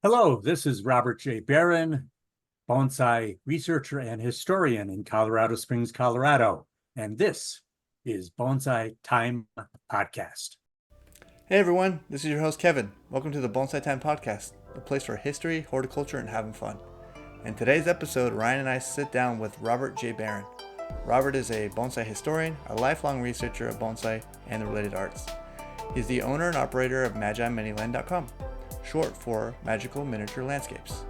Hello, this is Robert Baran, bonsai researcher and historian in Colorado Springs, Colorado. And this is Bonsai Time Podcast. Hey everyone, this is your host Kevin. Welcome to the Bonsai Time Podcast, a place for history, horticulture, and having fun. In today's episode, Ryan and I sit down with Robert J. Baran. Robert is a bonsai historian, a lifelong researcher of bonsai and the related arts. He's the owner and operator of MagiMiniland.com, short for Magical Miniature Landscapes.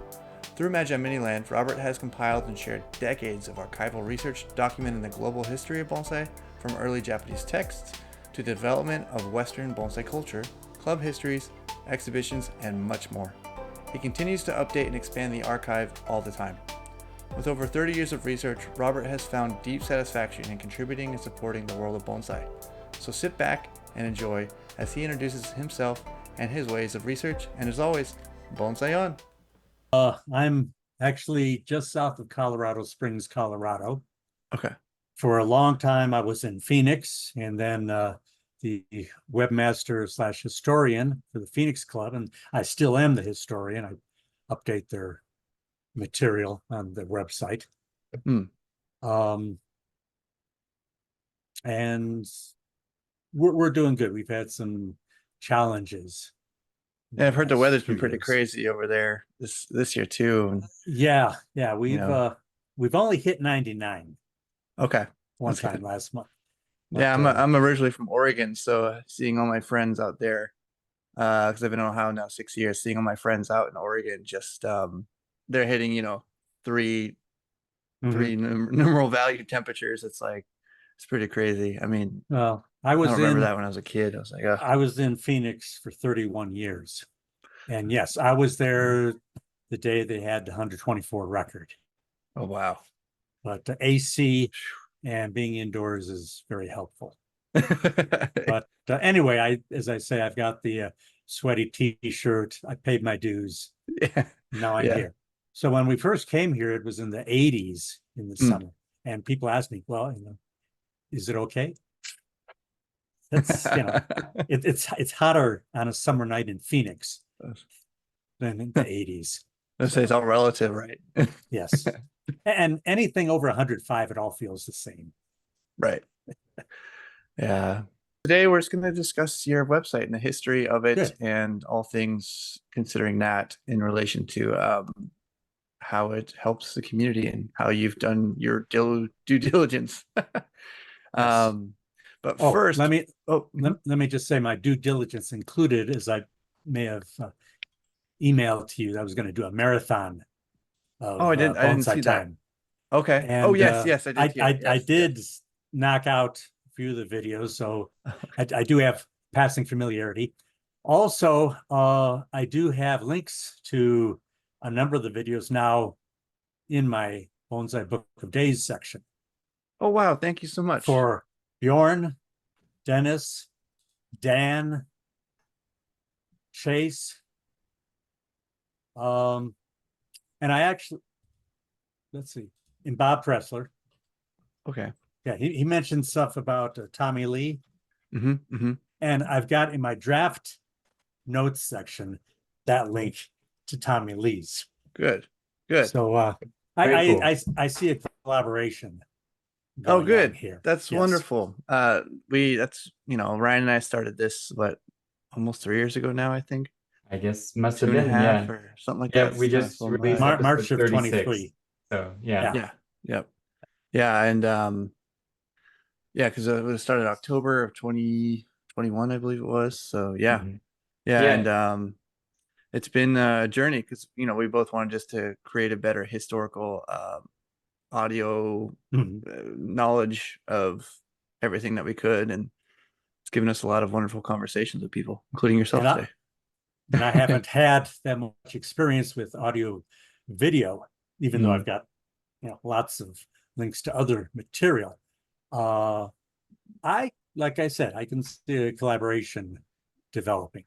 Through Magi Miniland, Robert has compiled and shared decades of archival research documenting the global history of bonsai, from early Japanese texts to the development of Western bonsai culture, club histories, exhibitions, and much more. He continues to update and expand the archive all the time. With over 30 years of research, Robert has found deep satisfaction in contributing and supporting the world of bonsai. So sit back and enjoy as he introduces himself and his ways of research, and as always, bonsai on. I'm actually just south of Colorado Springs, Colorado. Okay. For a long time, I was in Phoenix, and then the webmaster / historian for the Phoenix Club, and I still am the historian. I update their material on the website. And we're doing good. We've had some challenges. Yeah, I've heard the weather's been pretty crazy over there this year too. Yeah. We've only hit 99. Okay. One time last month. But, yeah, I'm originally from Oregon, so seeing all my friends out there, because I've been in Ohio now 6 years, seeing all my friends out in Oregon, just they're hitting three numeral value temperatures. It's pretty crazy. I mean, well, I don't remember that when I was a kid. I was like, I was in Phoenix for 31 years, and yes, I was there the day they had the 124 record. Oh wow! But the AC and being indoors is very helpful. But anyway, as I say, I've got the sweaty T-shirt. I paid my dues. Yeah. Now I'm here. So when we first came here, it was in the 80s in the summer, and people asked me, "Well, is it okay?" That's it's hotter on a summer night in Phoenix than in the 80s. Let's say it's all relative, right? Yes. And anything over 105, it all feels the same. Right. Yeah. Today, we're just going to discuss your website and the history of it. Good. And all things considering that in relation to how it helps the community and how you've done your due diligence. Yes. But first, let me just say my due diligence included, as I may have emailed to you, I was going to do a marathon of I didn't see time. That. Okay. And, yes, I did. I did knock out a few of the videos, so I do have passing familiarity. Also, I do have links to a number of the videos now in my Bonsai Book of Days section. Oh wow! Thank you so much. For Bjorn, Dennis, Dan, Chase, and I actually, let's see, in Bob Pressler. Okay. Yeah, he mentioned stuff about Tommy Lee. And I've got in my draft notes section that link to Tommy Lee's. Good. So I see a collaboration. Oh, good. Here. That's wonderful. Ryan and I started this, almost 3 years ago now, I think. I guess must have been, or something like that. We just released March of 23. So yeah. And because it started October of 2021, I believe it was. So and it's been a journey because we both wanted just to create a better historical audio knowledge of everything that we could, and it's given us a lot of wonderful conversations with people, including yourself today. And I haven't had that much experience with audio video, even though I've got lots of links to other material. Like I said, I can see a collaboration developing.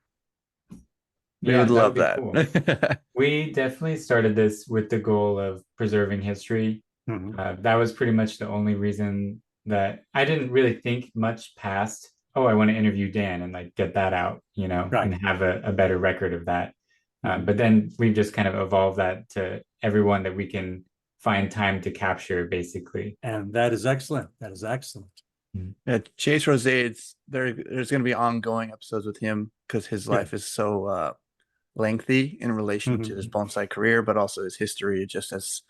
We would love that. Cool. We definitely started this with the goal of preserving history. That was pretty much the only reason that I didn't really think much past, I want to interview Dan and get that out, and have a better record of that. But then we've just kind of evolved that to everyone that we can find time to capture, basically. And that is excellent. That is excellent. Yeah, Chase Rose, there's going to be ongoing episodes with him because his life is so lengthy in relation to his bonsai career, but also his history, just as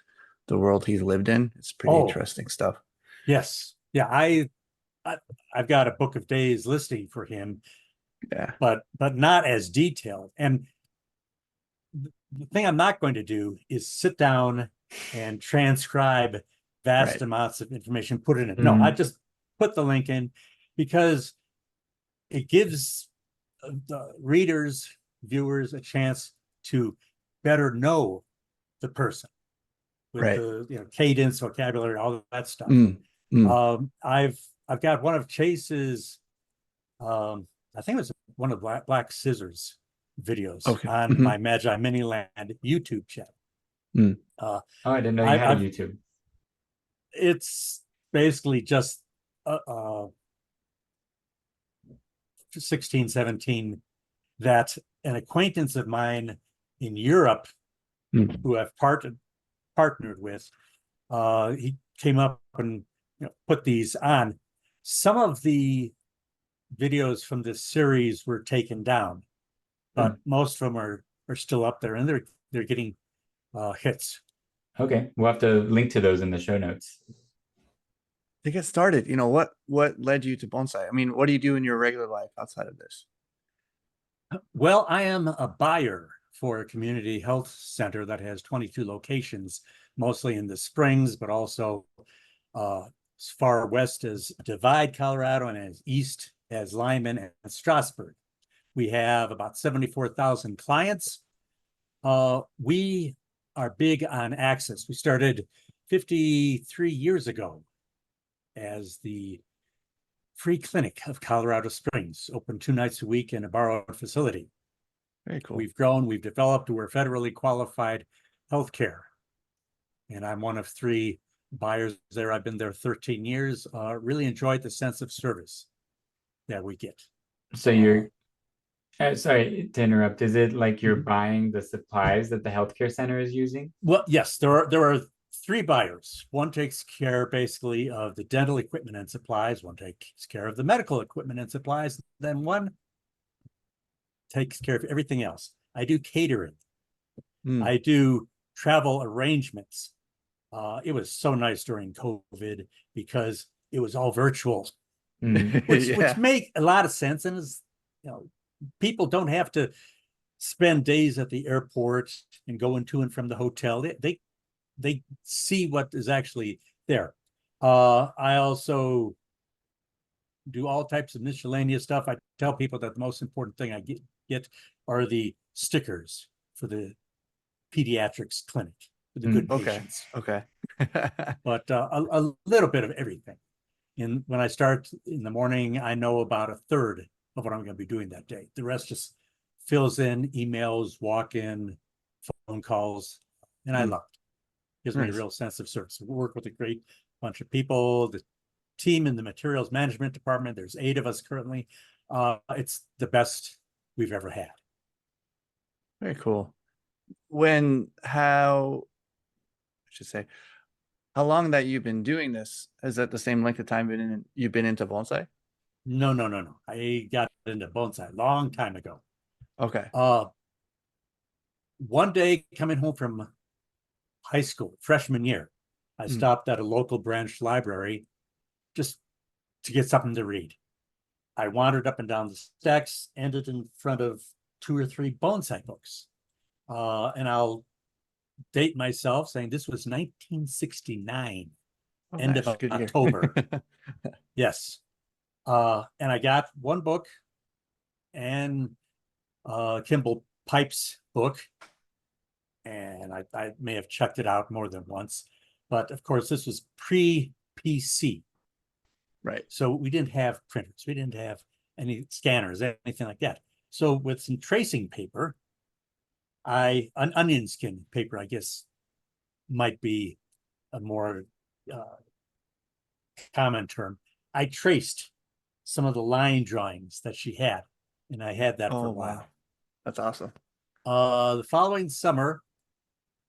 the world he's lived in. It's pretty interesting stuff. Yes. Yeah. I've got a book of days listing for him. Yeah. But not as detailed. And the thing I'm not going to do is sit down and transcribe vast amounts of information, put it in. No, I just put the link in because it gives the readers, viewers, a chance to better know the person with the cadence, vocabulary, all that stuff. I've got one of Chase's, I think it was one of Black Scissors videos on my Magi Miniland YouTube channel. I didn't know you had a YouTube. It's basically just 16, 17 that an acquaintance of mine in Europe who I've partnered with, he came up and put these on. Some of the videos from this series were taken down, but most of them are still up there, and they're getting hits. Okay, we'll have to link to those in the show notes. To get started, what led you to bonsai? I mean, what do you do in your regular life outside of this? Well, I am a buyer for a community health center that has 22 locations, mostly in the Springs, but also as far west as Divide, Colorado, and as east as Lyman and Strasburg. We have about 74,000 clients. We are big on access. We started 53 years ago as the free clinic of Colorado Springs, open 2 nights a week in a borrowed facility. Very cool. We've grown, we've developed, we're federally qualified healthcare. And I'm one of 3 buyers there. I've been there 13 years. Really enjoyed the sense of service that we get. So you're, sorry to interrupt. Is it like you're buying the supplies that the healthcare center is using? Well, yes, there are 3 buyers. One takes care basically of the dental equipment and supplies. One takes care of the medical equipment and supplies. Then one takes care of everything else. I do catering. I do travel arrangements. It was so nice during COVID because it was all virtual, which make a lot of sense. And is, people don't have to spend days at the airport and going to and from the hotel. They see what is actually there. I also do all types of miscellaneous stuff. I tell people that the most important thing I get are the stickers for the pediatrics clinic for the good patients. Okay. But a little bit of everything. And when I start in the morning, I know about a third of what I'm going to be doing that day. The rest just fills in emails, walk-in, phone calls, and I love it. Gives me a real sense of service. We work with a great bunch of people. The team in the materials management department, there's 8 of us currently. It's the best we've ever had. Very cool. How long that you've been doing this? Is that the same length of time you've been into bonsai? No. I got into bonsai a long time ago. Okay. One day coming home from high school, freshman year, I stopped at a local branch library just to get something to read. I wandered up and down the stacks, ended in front of 2 or 3 bonsai books. And I'll date myself saying this was 1969, end of October. Yes. And I got one book and Kimball Pipe's book. And I may have checked it out more than once. But of course, this was pre-PC. Right. So we didn't have printers. We didn't have any scanners, anything like that. So with some tracing paper, an onion skin paper, I guess, might be a more common term. I traced some of the line drawings that she had, and I had that for a while. Wow. That's awesome. The following summer,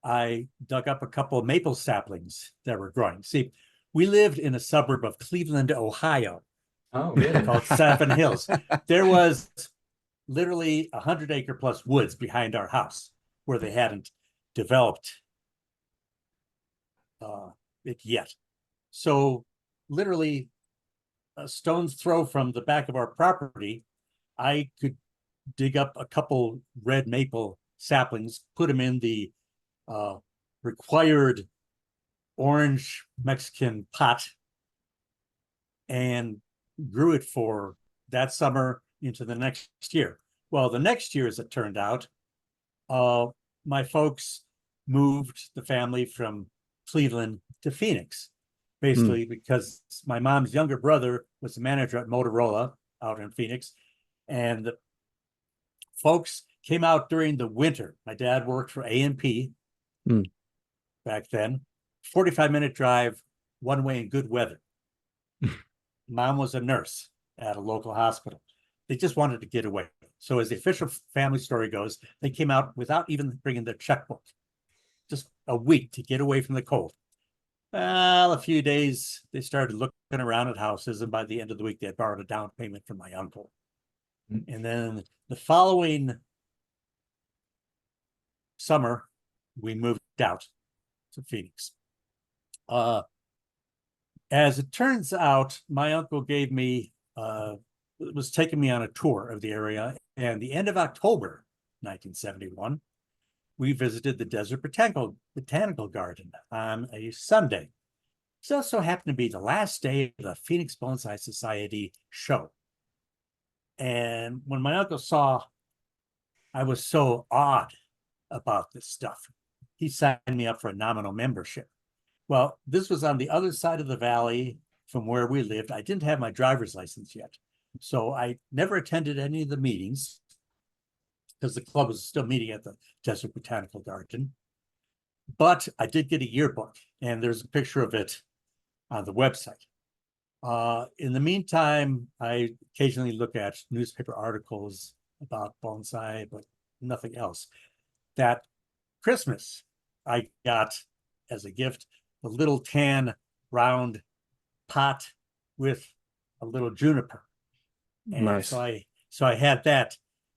I dug up a couple of maple saplings that were growing. See, we lived in a suburb of Cleveland, Ohio, Oh, really? called Savin Hills. There was literally 100-acre plus woods behind our house where they hadn't developed it yet. So literally a stone's throw from the back of our property, I could dig up a couple red maple saplings, put them in the required orange Mexican pot, and grew it for that summer into the next year. Well, the next year, as it turned out, my folks moved the family from Cleveland to Phoenix, basically because my mom's younger brother was the manager at Motorola out in Phoenix, and the folks came out during the winter. My dad worked for A&P back then, 45-minute drive one way in good weather. Mom was a nurse at a local hospital. They just wanted to get away. So as the official family story goes, they came out without even bringing their checkbook, just a week to get away from the cold. Well, a few days, they started looking around at houses, and by the end of the week, they had borrowed a down payment from my uncle. And then the following summer, we moved out to Phoenix. As it turns out, my uncle gave me, was taking me on a tour of the area, and the end of October 1971, we visited the Desert Botanical Garden on a Sunday. It also happened to be the last day of the Phoenix Bonsai Society show. And when my uncle saw I was so awed about this stuff, he signed me up for a nominal membership. Well, this was on the other side of the valley from where we lived. I didn't have my driver's license yet, so I never attended any of the meetings because the club was still meeting at the Desert Botanical Garden. But I did get a yearbook, and there's a picture of it on the website. In the meantime, I occasionally look at newspaper articles about bonsai, but nothing else. That Christmas, I got as a gift a little tan round pot with a little juniper. And Nice. so I had that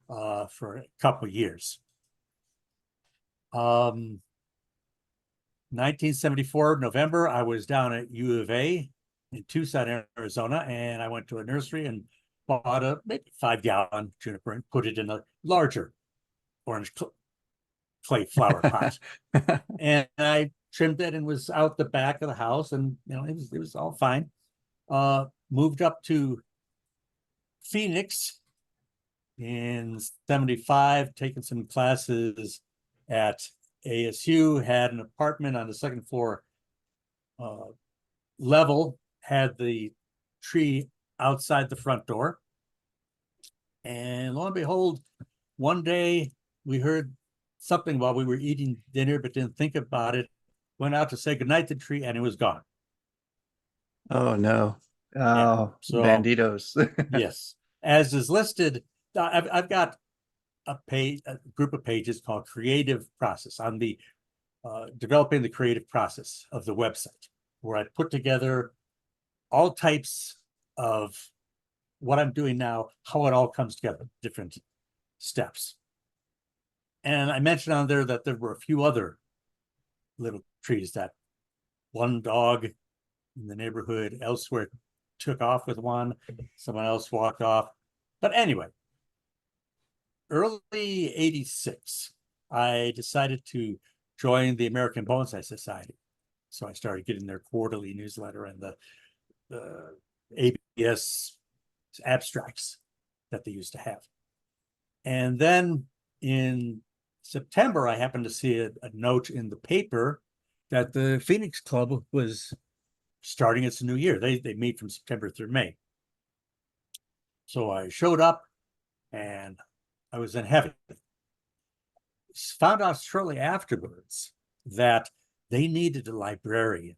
for a couple of years. 1974, November, I was down at U of A in Tucson, Arizona, and I went to a nursery and bought a maybe 5-gallon juniper and put it in a larger orange clay flower pot. And I trimmed it and was out the back of the house, and it was all fine. Moved up to Phoenix in 75, taking some classes at ASU, had an apartment on the second floor level, had the tree outside the front door. And lo and behold, one day we heard something while we were eating dinner, but didn't think about it. Went out to say goodnight to the tree, and it was gone. Oh, no. Oh, Yeah. So, banditos. Yes. As is listed, I've got a group of pages called Creative Process on the developing the creative process of the website, where I put together all types of what I'm doing now, how it all comes together, different steps. And I mentioned on there that there were a few other little trees that one dog in the neighborhood elsewhere took off with one, someone else walked off. But anyway, early 86, I decided to join the American Bonsai Society. So I started getting their quarterly newsletter and the ABS abstracts that they used to have. And then in September, I happened to see a note in the paper that the Phoenix Club was starting its new year. They meet from September through May. So I showed up and I was in heaven. Found out shortly afterwards that they needed a librarian.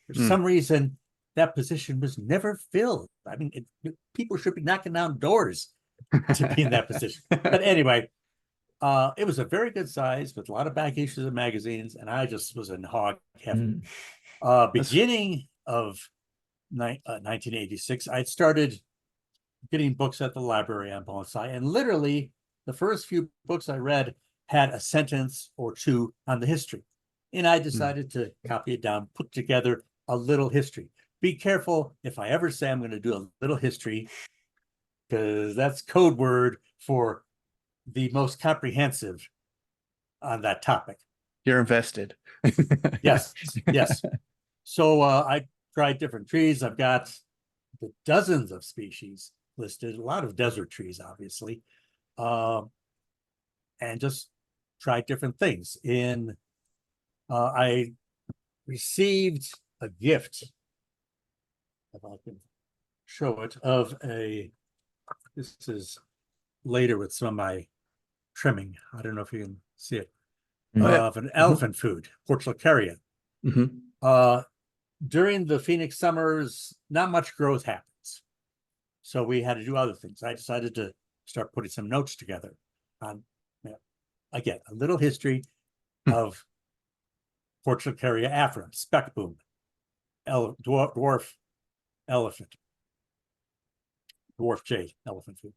For some reason, that position was never filled. I mean, people should be knocking down doors to be in that position. But anyway, It was a very good size with a lot of back issues of magazines, and I just was in hog heaven. Beginning of 1986, I'd started getting books at the library on bonsai, and literally the first few books I read had a sentence or two on the history. And I decided to copy it down, put together a little history. Be careful if I ever say I'm going to do a little history, because that's code word for the most comprehensive on that topic. You're invested. Yes. So I tried different trees. I've got the dozens of species listed, a lot of desert trees, obviously, and just tried different things. I received a gift, if I can show it, this is later with some of my trimming. I don't know if you can see it, of an elephant food, Portulacaria. During the Phoenix summers, not much growth happens. So we had to do other things. I decided to start putting some notes together on, again, a little history of Portulacaria afra, speckboom, dwarf elephant, dwarf jade, elephant food.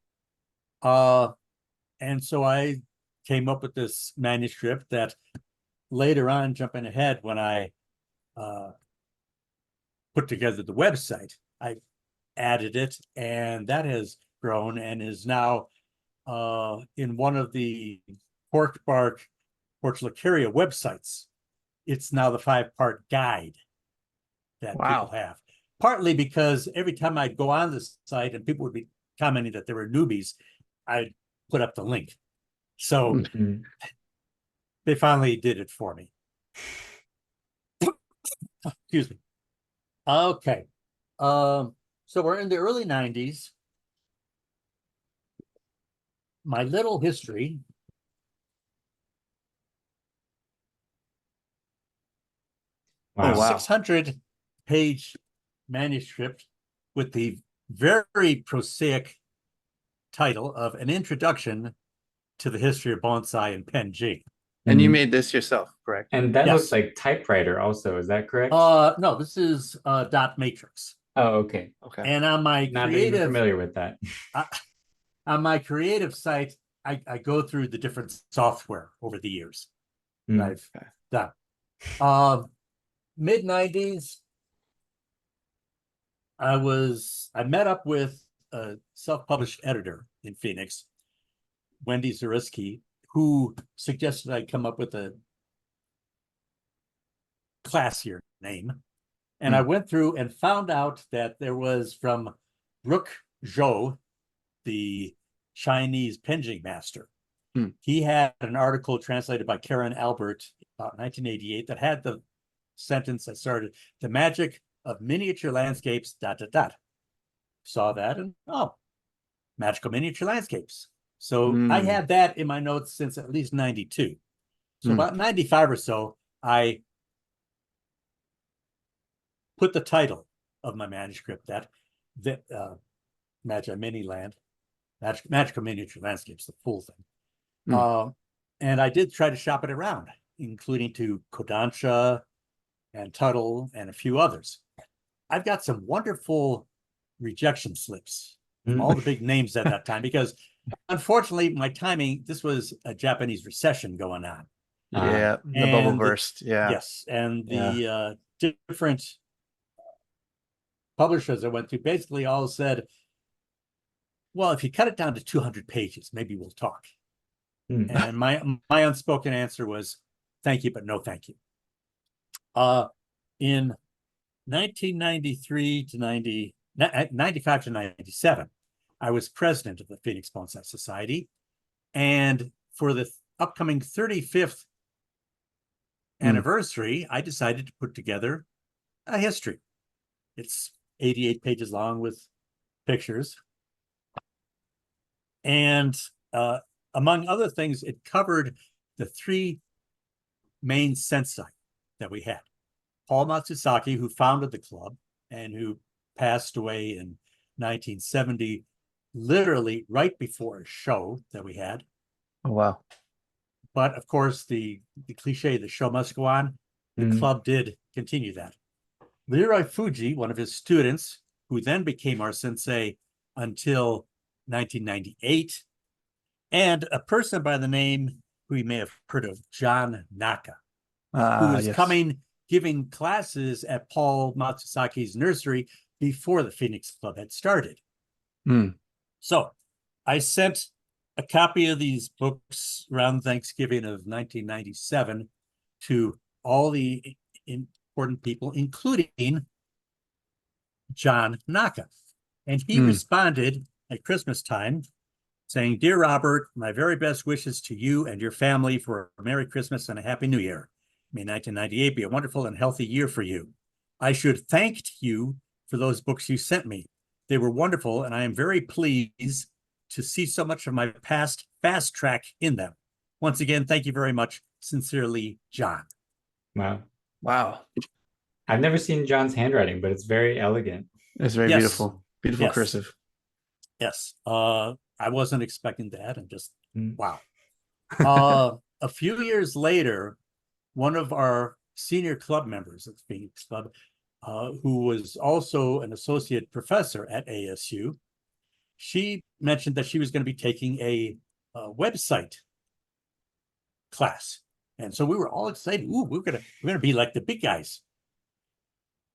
And so I came up with this manuscript that later on, jumping ahead, when I put together the website, I added it, and that has grown and is now in one of the pork bark Portulacaria websites. It's now the 5-part guide that people have. Partly because every time I'd go on the site and people would be commenting that they were newbies, I'd put up the link. So they finally did it for me. Excuse me. Okay. So we're in the early 90s. My little history a 600-page manuscript with the very prosaic title of An Introduction to the History of Bonsai in Penji. And you made this yourself, correct? And that looks like typewriter also, is that correct? No, this is dot matrix. Oh, okay. And on my Not even familiar with that. On my creative site, I go through the different software over the years that I've done. Mid-90s, I met up with a self-published editor in Phoenix, Wendy Zariski, who suggested I come up with a classier name. And I went through and found out that there was, from Brook Zhou, the Chinese penjing master. He had an article translated by Karen Albert about 1988 that had the sentence that started, "The magic of miniature landscapes, ... Saw that and, magical miniature landscapes. So I had that in my notes since at least 92. So about 95 or so, I put the title of my manuscript that Magical Miniature Landscapes, the full thing. And I did try to shop it around, including to Kodansha and Tuttle and a few others. I've got some wonderful rejection slips from all the big names at that time, because unfortunately, my timing, this was a Japanese recession going on. The bubble burst. Yes. And the different publishers I went to basically all said, well, if you cut it down to 200 pages, maybe we'll talk. And my unspoken answer was, thank you, but no thank you. In 1993 to 95 to 97, I was president of the Phoenix Bonsai Society. And for the upcoming 35th anniversary, I decided to put together a history. It's 88 pages long with pictures. And among other things, it covered the 3 main sensei that we had. Paul Matsusaki, who founded the club and who passed away in 1970, literally right before a show that we had. Oh, wow. But of course, the cliche, the show must go on. The club did continue that. Leroy Fuji, one of his students, who then became our sensei until 1998, and a person by the name who you may have heard of, John Naka, who was coming, giving classes at Paul Matsusaki's nursery before the Phoenix Club had started. So I sent a copy of these books around Thanksgiving of 1997 to all the important people, including John Naka. And he responded at Christmas time saying, "Dear Robert, my very best wishes to you and your family for a Merry Christmas and a Happy New Year. May 1998 be a wonderful and healthy year for you. I should thank you for those books you sent me. They were wonderful, and I am very pleased to see so much of my past fast track in them. Once again, thank you very much. Sincerely, John." Wow. I've never seen John's handwriting, but it's very elegant. It's very beautiful. Beautiful cursive. Yes. I wasn't expecting that, and just wow. A few years later, one of our senior club members at the Phoenix Club, who was also an associate professor at ASU, she mentioned that she was going to be taking a website class, and so we were all excited. Ooh, we're gonna be like the big guys.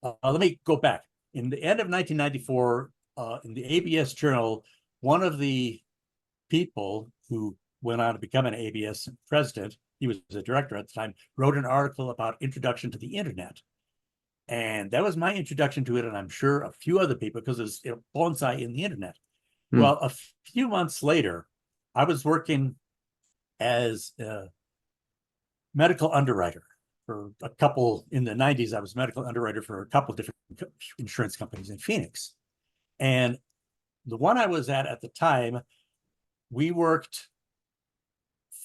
Let me go back. In the end of 1994, in the ABS Journal, one of the people who went on to become an ABS president, he was a director at the time, wrote an article about introduction to the internet. And that was my introduction to it, and I'm sure a few other people, because it's bonsai in the internet. Well, a few months later, I was working as a medical underwriter for a couple, in the 90s, I was medical underwriter for a couple of different insurance companies in Phoenix. And the one I was at the time, we worked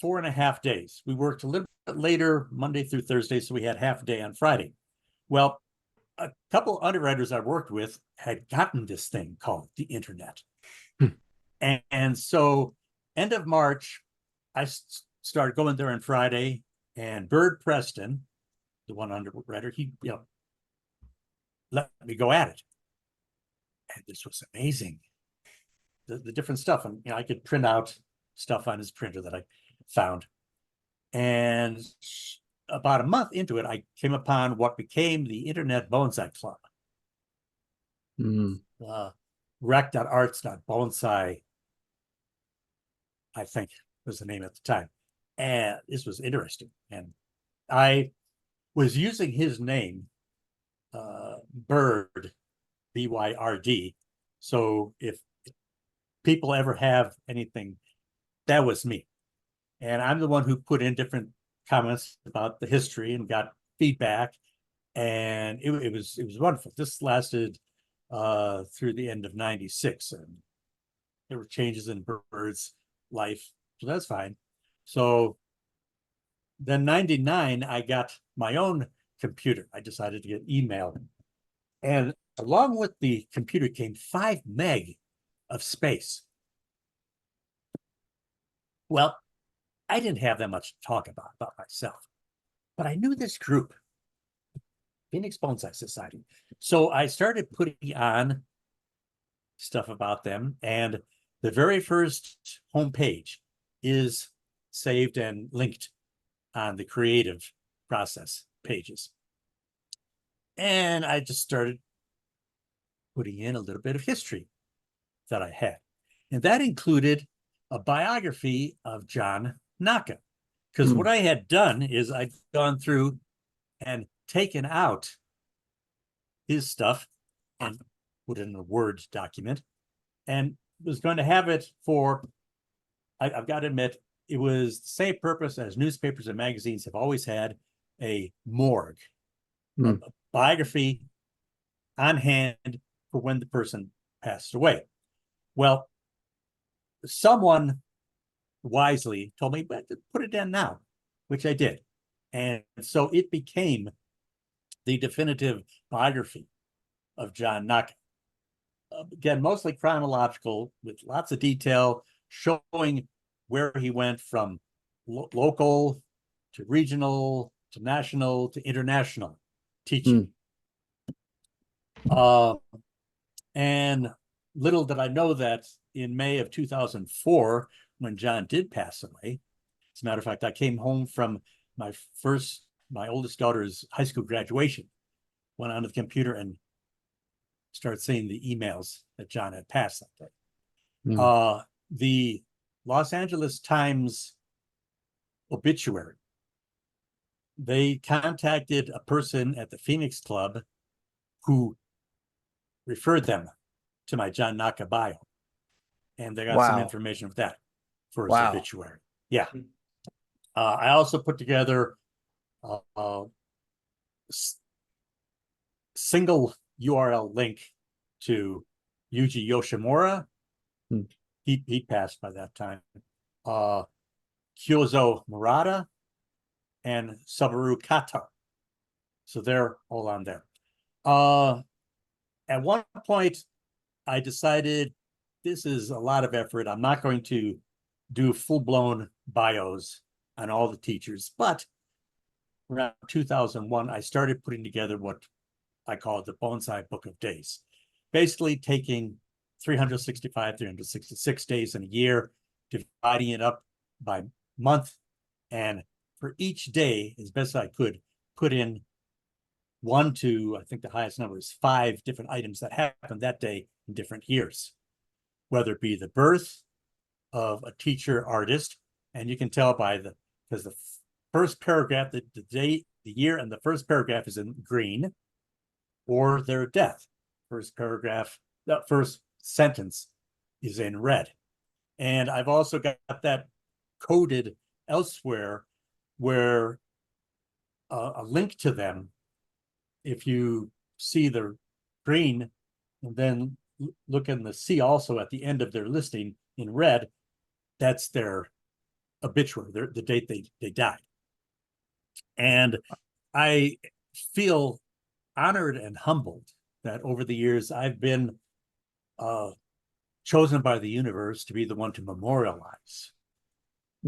4.5 days. We worked a little bit later, Monday through Thursday, so we had half a day on Friday. Well, a couple underwriters I worked with had gotten this thing called the internet. And so end of March, I started going there on Friday, and Bird Preston, the one underwriter, he let me go at it. And this was amazing. The different stuff. And I could print out stuff on his printer that I found. And about a month into it, I came upon what became the Internet Bonsai Club. Rec.arts.bonsai, I think was the name at the time. And this was interesting. And I was using his name, Bird, B-Y-R-D. So if people ever have anything, that was me. And I'm the one who put in different comments about the history and got feedback. And it was wonderful. This lasted through the end of 96. And there were changes in Bird's life. So that's fine. So then 99, I got my own computer. I decided to get email. And along with the computer came 5 meg of space. Well, I didn't have that much to talk about myself, but I knew this group, Phoenix Bonsai Society. So I started putting on stuff about them, and the very first homepage is saved and linked on the creative process pages. And I just started putting in a little bit of history that I had. And that included a biography of John Naka. Because what I had done is I'd gone through and taken out his stuff and put it in a Word document, and was going to have it for, I've got to admit, it was the same purpose as newspapers and magazines have always had, a morgue, a biography on hand for when the person passed away. Well, someone wisely told me, but put it in now, which I did. And so it became the definitive biography of John Naka. Again, mostly chronological, with lots of detail, showing where he went from local to regional to national to international teaching. And little did I know that in May of 2004, when John did pass away, as a matter of fact, I came home from my oldest daughter's high school graduation, went onto the computer and started seeing the emails that John had passed that day. The Los Angeles Times obituary, they contacted a person at the Phoenix Club who referred them to my John Naka bio, and they got some information of that for his obituary. Yeah. I also put together a single URL link to Yuji Yoshimura. He passed by that time. Kyozo Murata and Sabaru Kata. So they're all on there. At one point, I decided this is a lot of effort. I'm not going to do full-blown bios on all the teachers, but around 2001, I started putting together what I call the Bonsai Book of Days. Basically taking 365, 366 days in a year, dividing it up by month, and for each day, as best I could, put in 1 to, I think the highest number is 5 different items that happened that day in different years, whether it be the birth of a teacher artist, and you can tell because the first paragraph, the day, the year, and the first paragraph is in green, or their death. First paragraph, the first sentence is in red. And I've also got that coded elsewhere where a link to them, if you see the green and then look in the C also at the end of their listing in red, that's their obituary, the date they died. And I feel honored and humbled that over the years I've been chosen by the universe to be the one to memorialize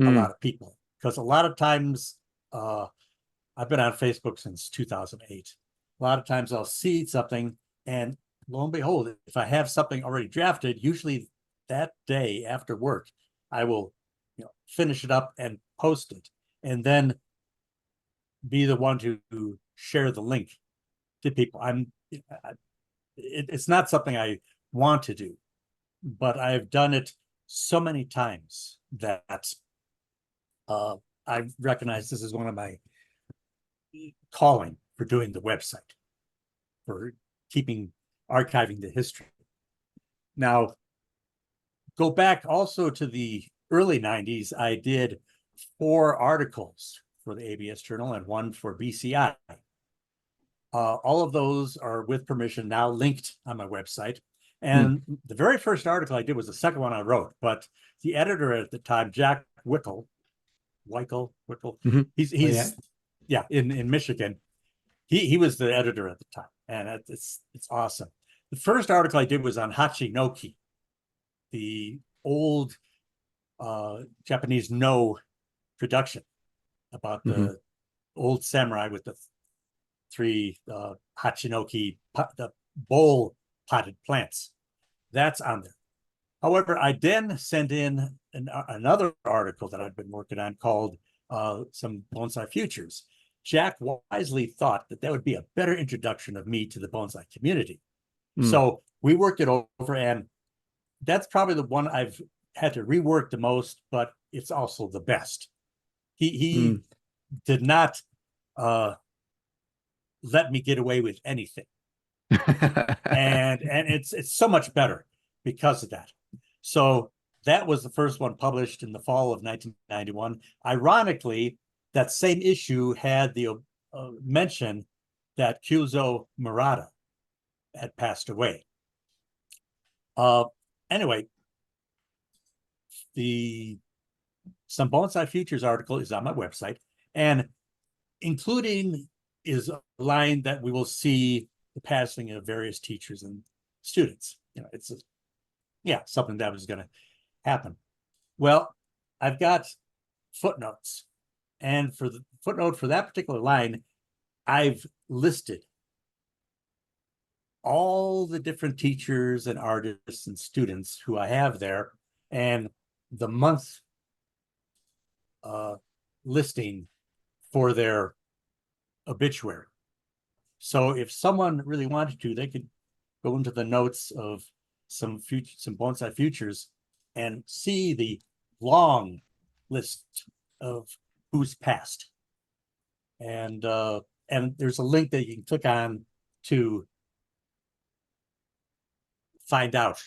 a lot of people. Because a lot of times, I've been on Facebook since 2008. A lot of times I'll see something and lo and behold, if I have something already drafted, usually that day after work, I will finish it up and post it, and then be the one to share the link to people. It's not something I want to do, but I've done it so many times that I recognize this is one of my calling for doing the website, for archiving the history. Now, go back also to the early 90s, I did 4 articles for the ABS Journal and 1 for BCI. All of those are with permission now linked on my website. And the very first article I did was the second one I wrote, but the editor at the time, Jack Wickel, he's in Michigan. He was the editor at the time, and it's awesome. The first article I did was on Hachinoki, the old Japanese no production, about the old samurai with the 3 Hachinoki, the bowl potted plants. That's on there. However, I then sent in another article that I've been working on called some Bonsai Futures. Jack wisely thought that would be a better introduction of me to the bonsai community. So we worked it over, and that's probably the one I've had to rework the most, but it's also the best. He did not let me get away with anything. and it's so much better because of that. So that was the first one published in the fall of 1991. Ironically, that same issue had the mention that Kyozo Murata had passed away. Anyway, some Bonsai Futures article is on my website, and including is a line that we will see the passing of various teachers and students. It's something that was going to happen. Well, I've got footnotes. And for the footnote for that particular line, I've listed all the different teachers and artists and students who I have there, and the month listing for their obituary. So if someone really wanted to, they could go into the notes of some Bonsai Futures and see the long list of who's passed. And there's a link that you can click on to find out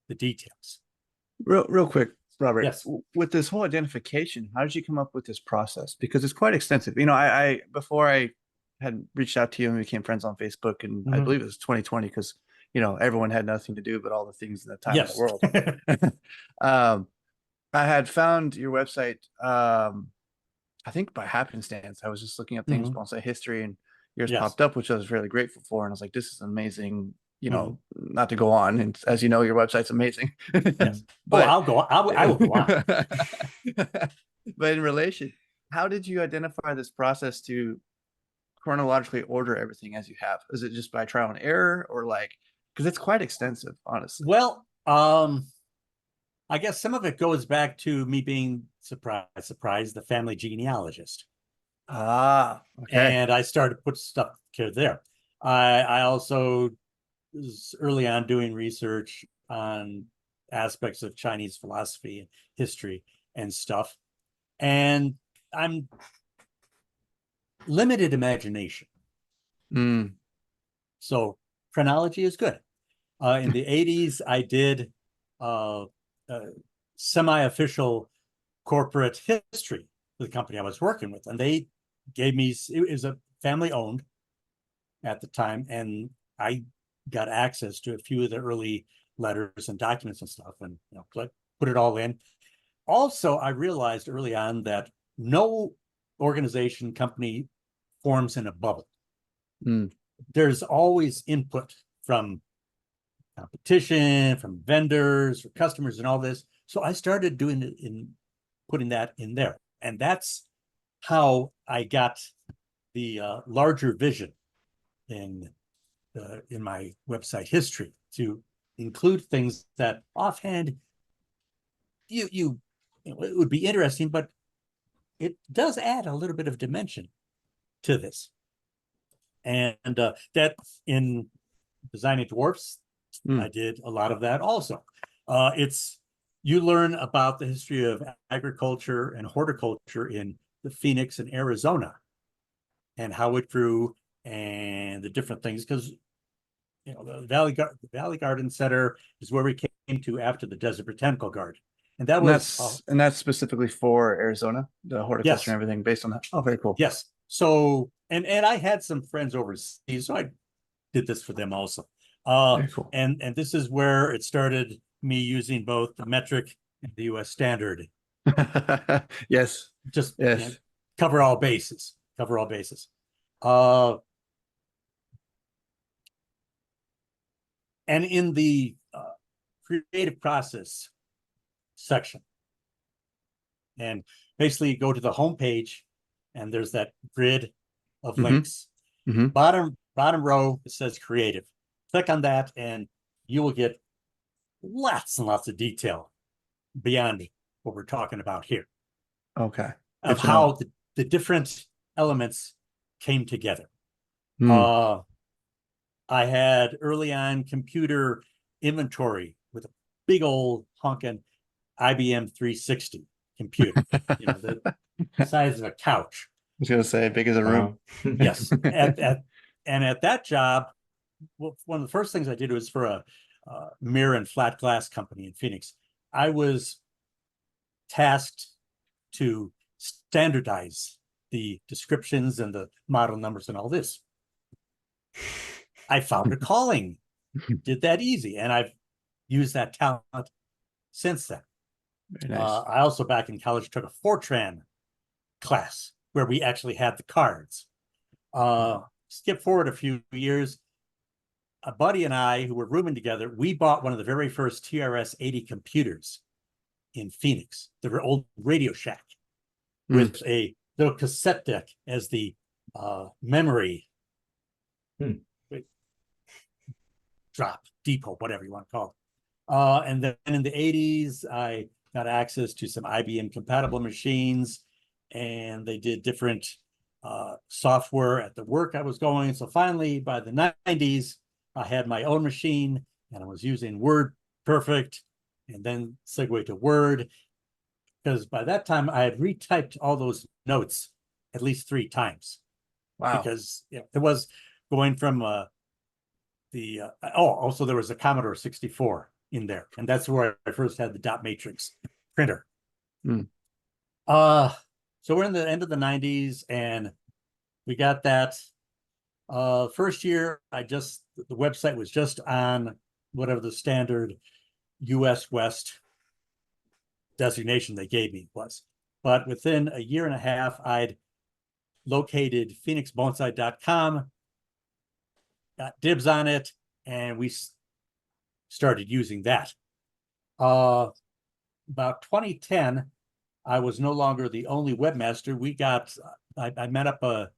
the details. Real quick, Robert. Yes. With this whole identification, how did you come up with this process? Because it's quite extensive. I before I had reached out to you and we became friends on Facebook, and I believe it was 2020 because everyone had nothing to do but all the things in that time in the world. I had found your website. I think by happenstance. I was just looking at things, bonsai history, and yours popped up, which I was really grateful for. And I was like, this is amazing. Not to go on. And as you know, your website's amazing. Yes. But I will go on. But in relation, how did you identify this process to chronologically order everything as you have? Is it just by trial and error, or because it's quite extensive, honestly? Well, I guess some of it goes back to me being surprised, the family genealogist. Okay. And I started to put stuff there. I also was early on doing research on aspects of Chinese philosophy and history and stuff. And I'm limited imagination. So chronology is good. In the 80s, I did semi-official corporate history for the company I was working with. And they gave me, it was a family owned at the time. And I got access to a few of the early letters and documents and stuff, and put it all in. Also, I realized early on that no organization, company forms in a bubble. There's always input from competition, from vendors, from customers, and all this. So I started doing it putting that in there, and that's how I got the larger vision in my website history, to include things that offhand it would be interesting, but it does add a little bit of dimension to this. And that in designing dwarfs, I did a lot of that also. You learn about the history of agriculture and horticulture in the Phoenix and Arizona, and how it grew, and the different things, because the Valley Garden Center is where we came to after the Desert Botanical Garden, and that's specifically for Arizona, the horticulture and everything based on that. Oh, very cool. Yes. So and I had some friends overseas, so I did this for them also. Very cool. And this is where it started, me using both the metric and the U.S. standard. Yes. Just yes. Cover all bases. And in the creative process section, and basically you go to the home page, and there's that grid of links. Bottom row, it says creative. Click on that, and you will get lots and lots of detail beyond what we're talking about here. Okay. Of how the different elements came together. I had early on computer inventory with a big old honking IBM 360 computer, the size of a couch. I was going to say big as a room. Yes. At that job, one of the first things I did was for a mirror and flat glass company in Phoenix. I was tasked to standardize the descriptions and the model numbers and all this. I found a calling, did that easy, and I've used that talent since then. Very nice. I also, back in college, took a Fortran class where we actually had the cards. Skip forward a few years, a buddy and I, who were rooming together, we bought one of the very first TRS-80 computers in Phoenix, the old Radio Shack. with a little cassette deck as the memory drop, depot, whatever you want to call it. And then in the 80s, I got access to some IBM compatible machines, and they did different software at the work I was going. So finally, by the 90s, I had my own machine, and I was using Word Perfect, and then segue to Word, because by that time I had retyped all those notes at least 3 times. Wow. Because it was going from also there was a Commodore 64 in there, and that's where I first had the dot matrix printer. So we're in the end of the 90s, and we got that. First year, the website was just on whatever the standard US West designation they gave me was. But within a year and a half, I'd located phoenixbonsai.com, got dibs on it, and we started using that. About 2010, I was no longer the only webmaster. I met up a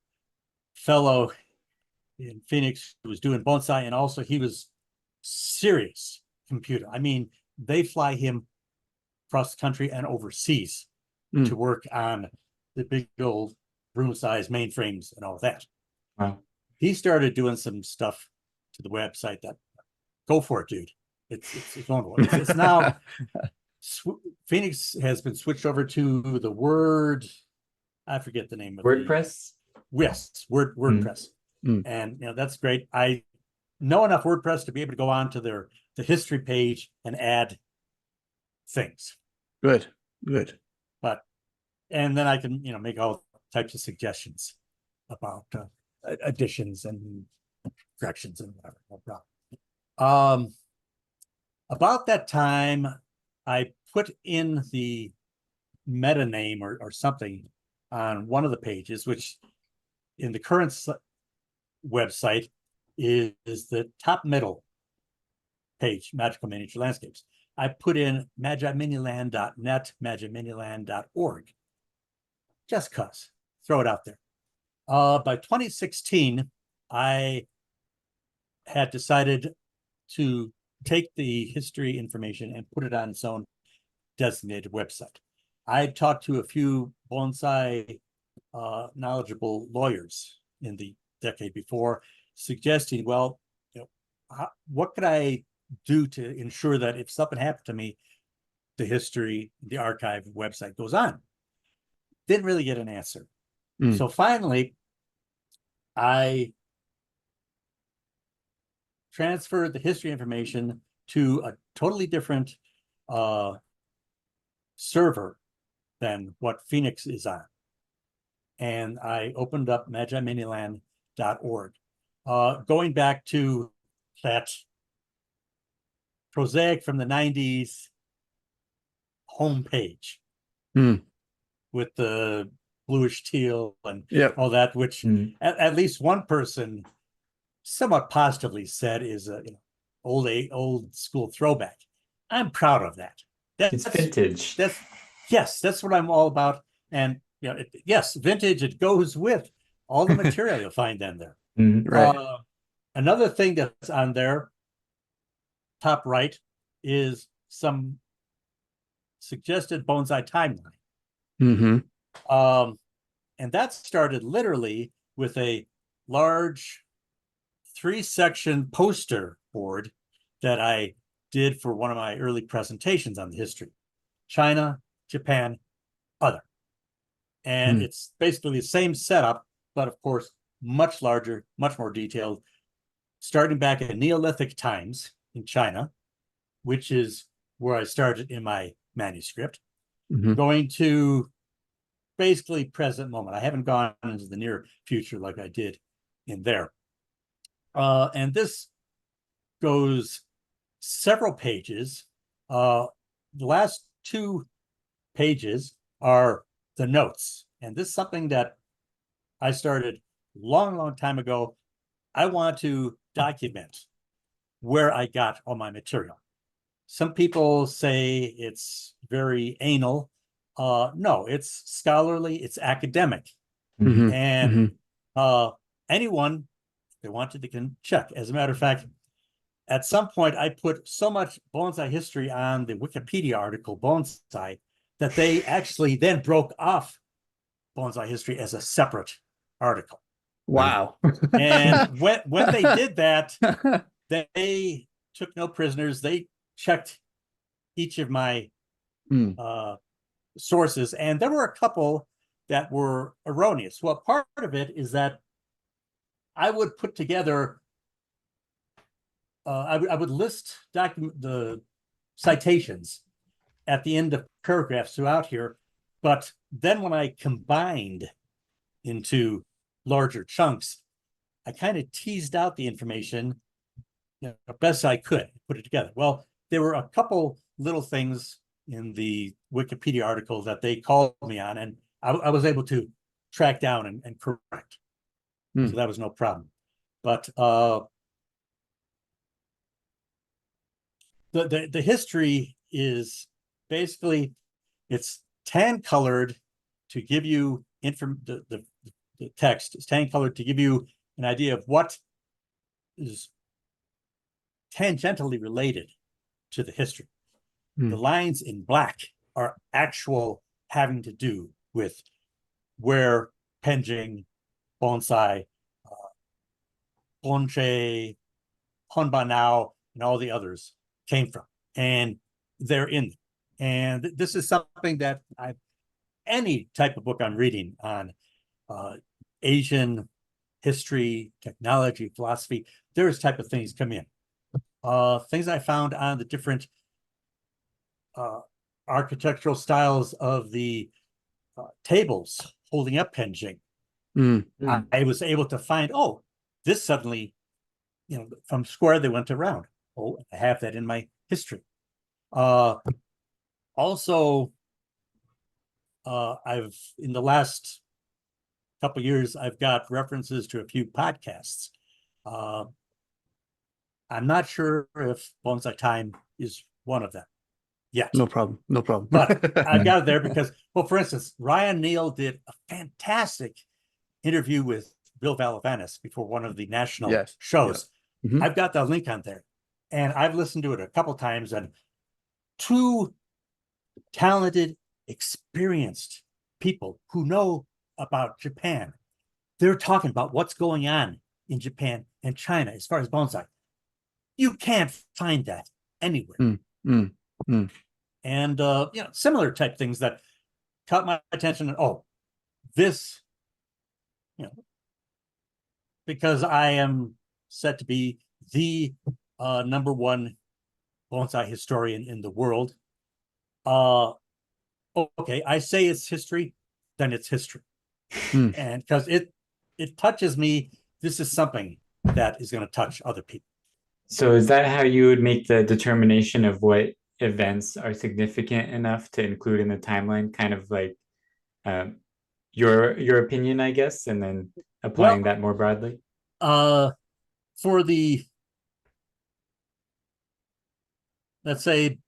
fellow in Phoenix who was doing bonsai, and also he was serious computer. I mean, they fly him across the country and overseas to work on the big old room size mainframes and all that. Wow. He started doing some stuff to the website that, go for it, dude. It's wonderful. It's now Phoenix has been switched over to the Word. I forget the name of WordPress. Yes, WordPress, and that's great. I know enough WordPress to be able to go on to the history page and add things. Good. And then I can make all types of suggestions about additions and corrections and whatever. No problem. About that time, I put in the meta name or something on one of the pages, which in the current website is the top middle page, Magical Miniature Landscapes. I put in magiminiland.net, magiminiland.org. Just cause. Throw it out there. By 2016, I had decided to take the history information and put it on its own designated website. I talked to a few bonsai knowledgeable lawyers in the decade before, suggesting, well, what could I do to ensure that if something happened to me, the history, the archive website goes on? Didn't really get an answer. So finally, I transferred the history information to a totally different server than what Phoenix is on. And I opened up magiminiland.org. Going back to that prosaic from the 90s homepage with the bluish teal and all that, which at least one person somewhat positively said is a old school throwback. I'm proud of that. It's vintage. That's what I'm all about. And yes, vintage. It goes with all the material you'll find in there. Right. Another thing that's on there, top right, is some suggested bonsai timeline. And that started literally with a large 3-section poster board that I did for one of my early presentations on the history. China, Japan, other. And it's basically the same setup, but of course, much larger, much more detailed, starting back at Neolithic times in China, which is where I started in my manuscript, going to basically present moment. I haven't gone into the near future like I did in there. And this goes several pages. The last 2 pages are the notes. And this is something that I started long time ago. I want to document where I got all my material. Some people say it's very anal. No, it's scholarly, it's academic. Mhm. And anyone, if they wanted, they can check. As a matter of fact, at some point, I put so much bonsai history on the Wikipedia article, Bonsai, that they actually then broke off bonsai history as a separate article. Wow. And when they did that, they took no prisoners. They checked each of my sources, and there were a couple that were erroneous. Well, part of it is that I would put together, I would list the citations at the end of paragraphs throughout here, but then when I combined into larger chunks, I kind of teased out the information, best I could, put it together. Well, there were a couple little things in the Wikipedia article that they called me on, and I was able to track down and correct. So that was no problem. But the history is basically, it's tan colored to give you the text is tan colored to give you an idea of what is tangentially related to the history. The lines in black are actual having to do with where Penjing, Bonsai, Bonche, Honbanao, and all the others came from. And they're in. And this is something that any type of book I'm reading on Asian history, technology, philosophy, there's type of things come in. Things I found on the different architectural styles of the tables holding up Penjing. I was able to find, this suddenly, from square they went to round. Oh, I have that in my history. Also, I've in the last couple of years, I've got references to a few podcasts. I'm not sure if Bonsai Time is one of them yet. No problem. But I got it there because, well, for instance, Ryan Neal did a fantastic interview with Bill Valavanis before one of the national shows. Yep. I've got the link on there, and I've listened to it a couple times, and two talented, experienced people who know about Japan. They're talking about what's going on in Japan and China as far as bonsai. You can't find that anywhere. And similar type things that caught my attention. This, because I am said to be the number one bonsai historian in the world. Okay, I say it's history, then it's history. And because it touches me, this is something that is going to touch other people. So is that how you would make the determination of what events are significant enough to include in the timeline, kind of like your opinion, I guess, and then applying that more broadly? For the, let's say,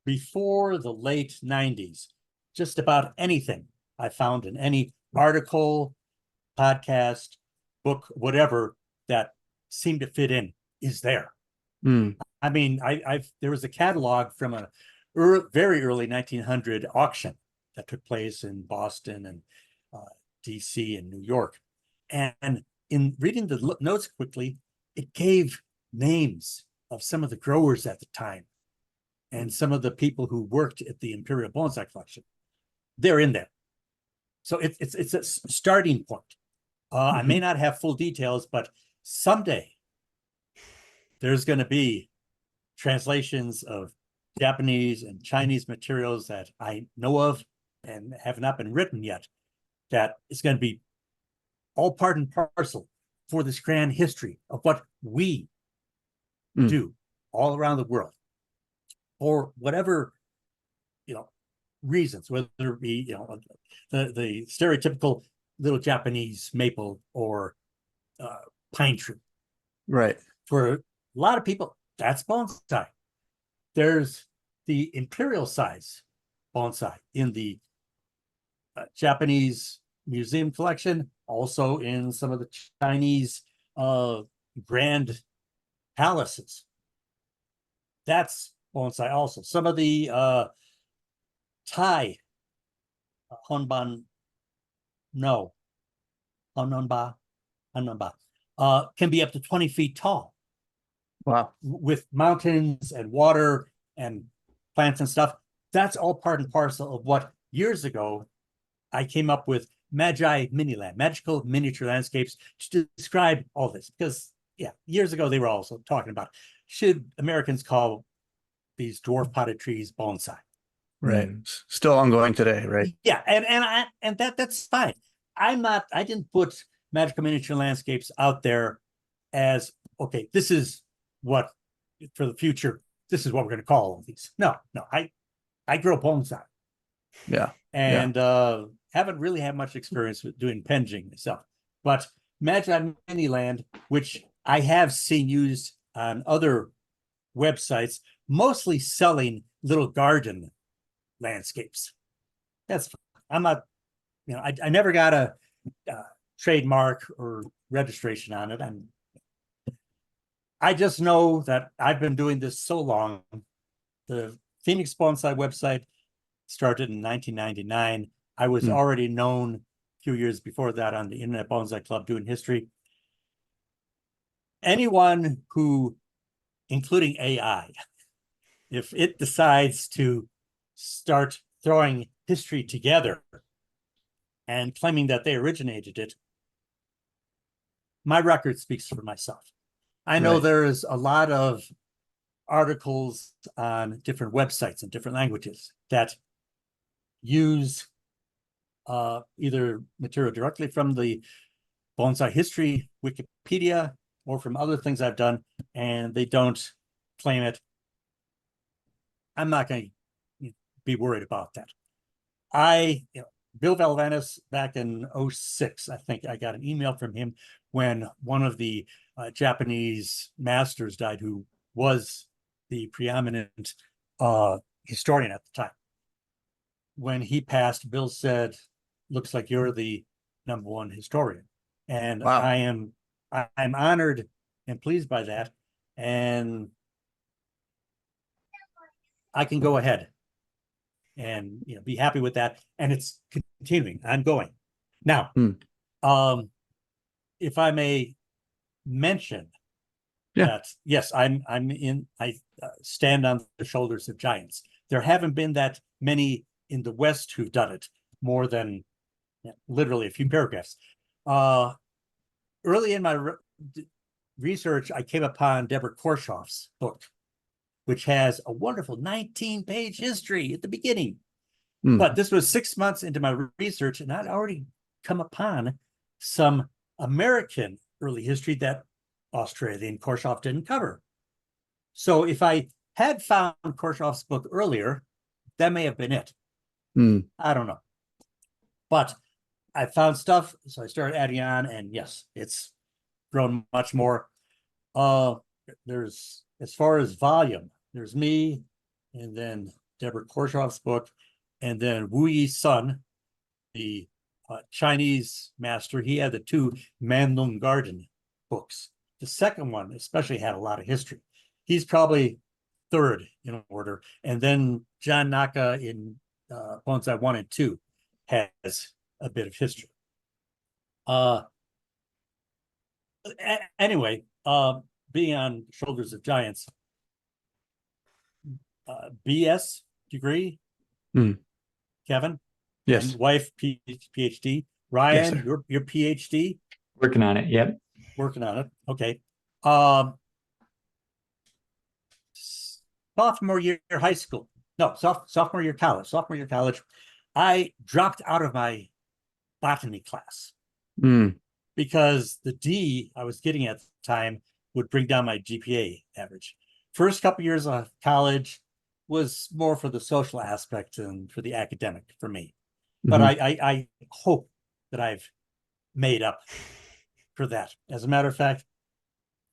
before the late 90s, just about anything I found in any article, podcast, book, whatever, that seemed to fit in is there. I mean, there was a catalog from a very early 1900 auction that took place in Boston and DC and New York. And in reading the notes quickly, it gave names of some of the growers at the time and some of the people who worked at the Imperial Bonsai Collection. They're in there. So it's a starting point. I may not have full details, but someday there's going to be translations of Japanese and Chinese materials that I know of and have not been written yet, that is going to be all part and parcel for this grand history of what we do all around the world, for whatever reasons, whether it be the stereotypical little Japanese maple or pine tree. Right. For a lot of people, that's bonsai. There's the imperial size bonsai in the Japanese museum collection, also in some of the Chinese grand palaces. That's bonsai also. Some of the Thai Honban, no, Hanonba, can be up to 20 feet tall. Wow. With mountains and water and plants and stuff. That's all part and parcel of what years ago I came up with Magi Miniland, magical miniature landscapes, to describe all this. Because, yeah, years ago they were also talking about, should Americans call these dwarf potted trees bonsai? Right. Still ongoing today, right? Yeah, and that's fine. I didn't put magical miniature landscapes out there as, okay, this is what, for the future, this is what we're going to call all of these. No, I grow bonsai. Yeah. And haven't really had much experience with doing penging myself. But Magi Miniland, which I have seen used on other websites, mostly selling little garden landscapes. I'm not, I never got a trademark or registration on it. I just know that I've been doing this so long. The Phoenix Bonsai website started in 1999. I was already known a few years before that on the Internet Bonsai Club doing history. Anyone who, including AI, if it decides to start throwing history together and claiming that they originated it, my record speaks for myself. I know there's a lot of articles on different websites in different languages that use either material directly from the bonsai history Wikipedia or from other things I've done, and they don't claim it. I'm not going to be worried about that. Bill Valvanis, back in 2006, I think I got an email from him when one of the Japanese masters died, who was the preeminent historian at the time. When he passed, Bill said, "Looks like you're the #1 historian." And wow. I'm honored and pleased by that. And I can go ahead and be happy with that. And it's continuing, ongoing. Now, if I may mention that, yes, I stand on the shoulders of giants. There haven't been that many in the West who've done it, more than literally a few paragraphs. Early in my research, I came upon Deborah Korshoff's book, which has a wonderful 19-page history at the beginning. But this was 6 months into my research, and I'd already come upon some American early history that Australian Korshoff didn't cover. So if I had found Korshoff's book earlier, that may have been it. I don't know. But I found stuff, so I started adding on, and yes, it's grown much more. There's, as far as volume, there's me, and then Deborah Korshoff's book, and then Wu Yi Sun, the Chinese master. He had the 2 Manlung Garden books. The second one especially had a lot of history. He's probably third in order. And then John Naka in Bonsai 1 and 2 has a bit of history. Anyway, being on shoulders of giants, BS degree, Kevin? Yes. And wife, PhD. Ryan, yes, your PhD? Working on it, yep. Working on it, okay. Sophomore year high school. No, sophomore year college. I dropped out of my botany class because the D I was getting at the time would bring down my GPA average. First couple years of college was more for the social aspect and for the academic for me. But I hope that I've made up for that. As a matter of fact,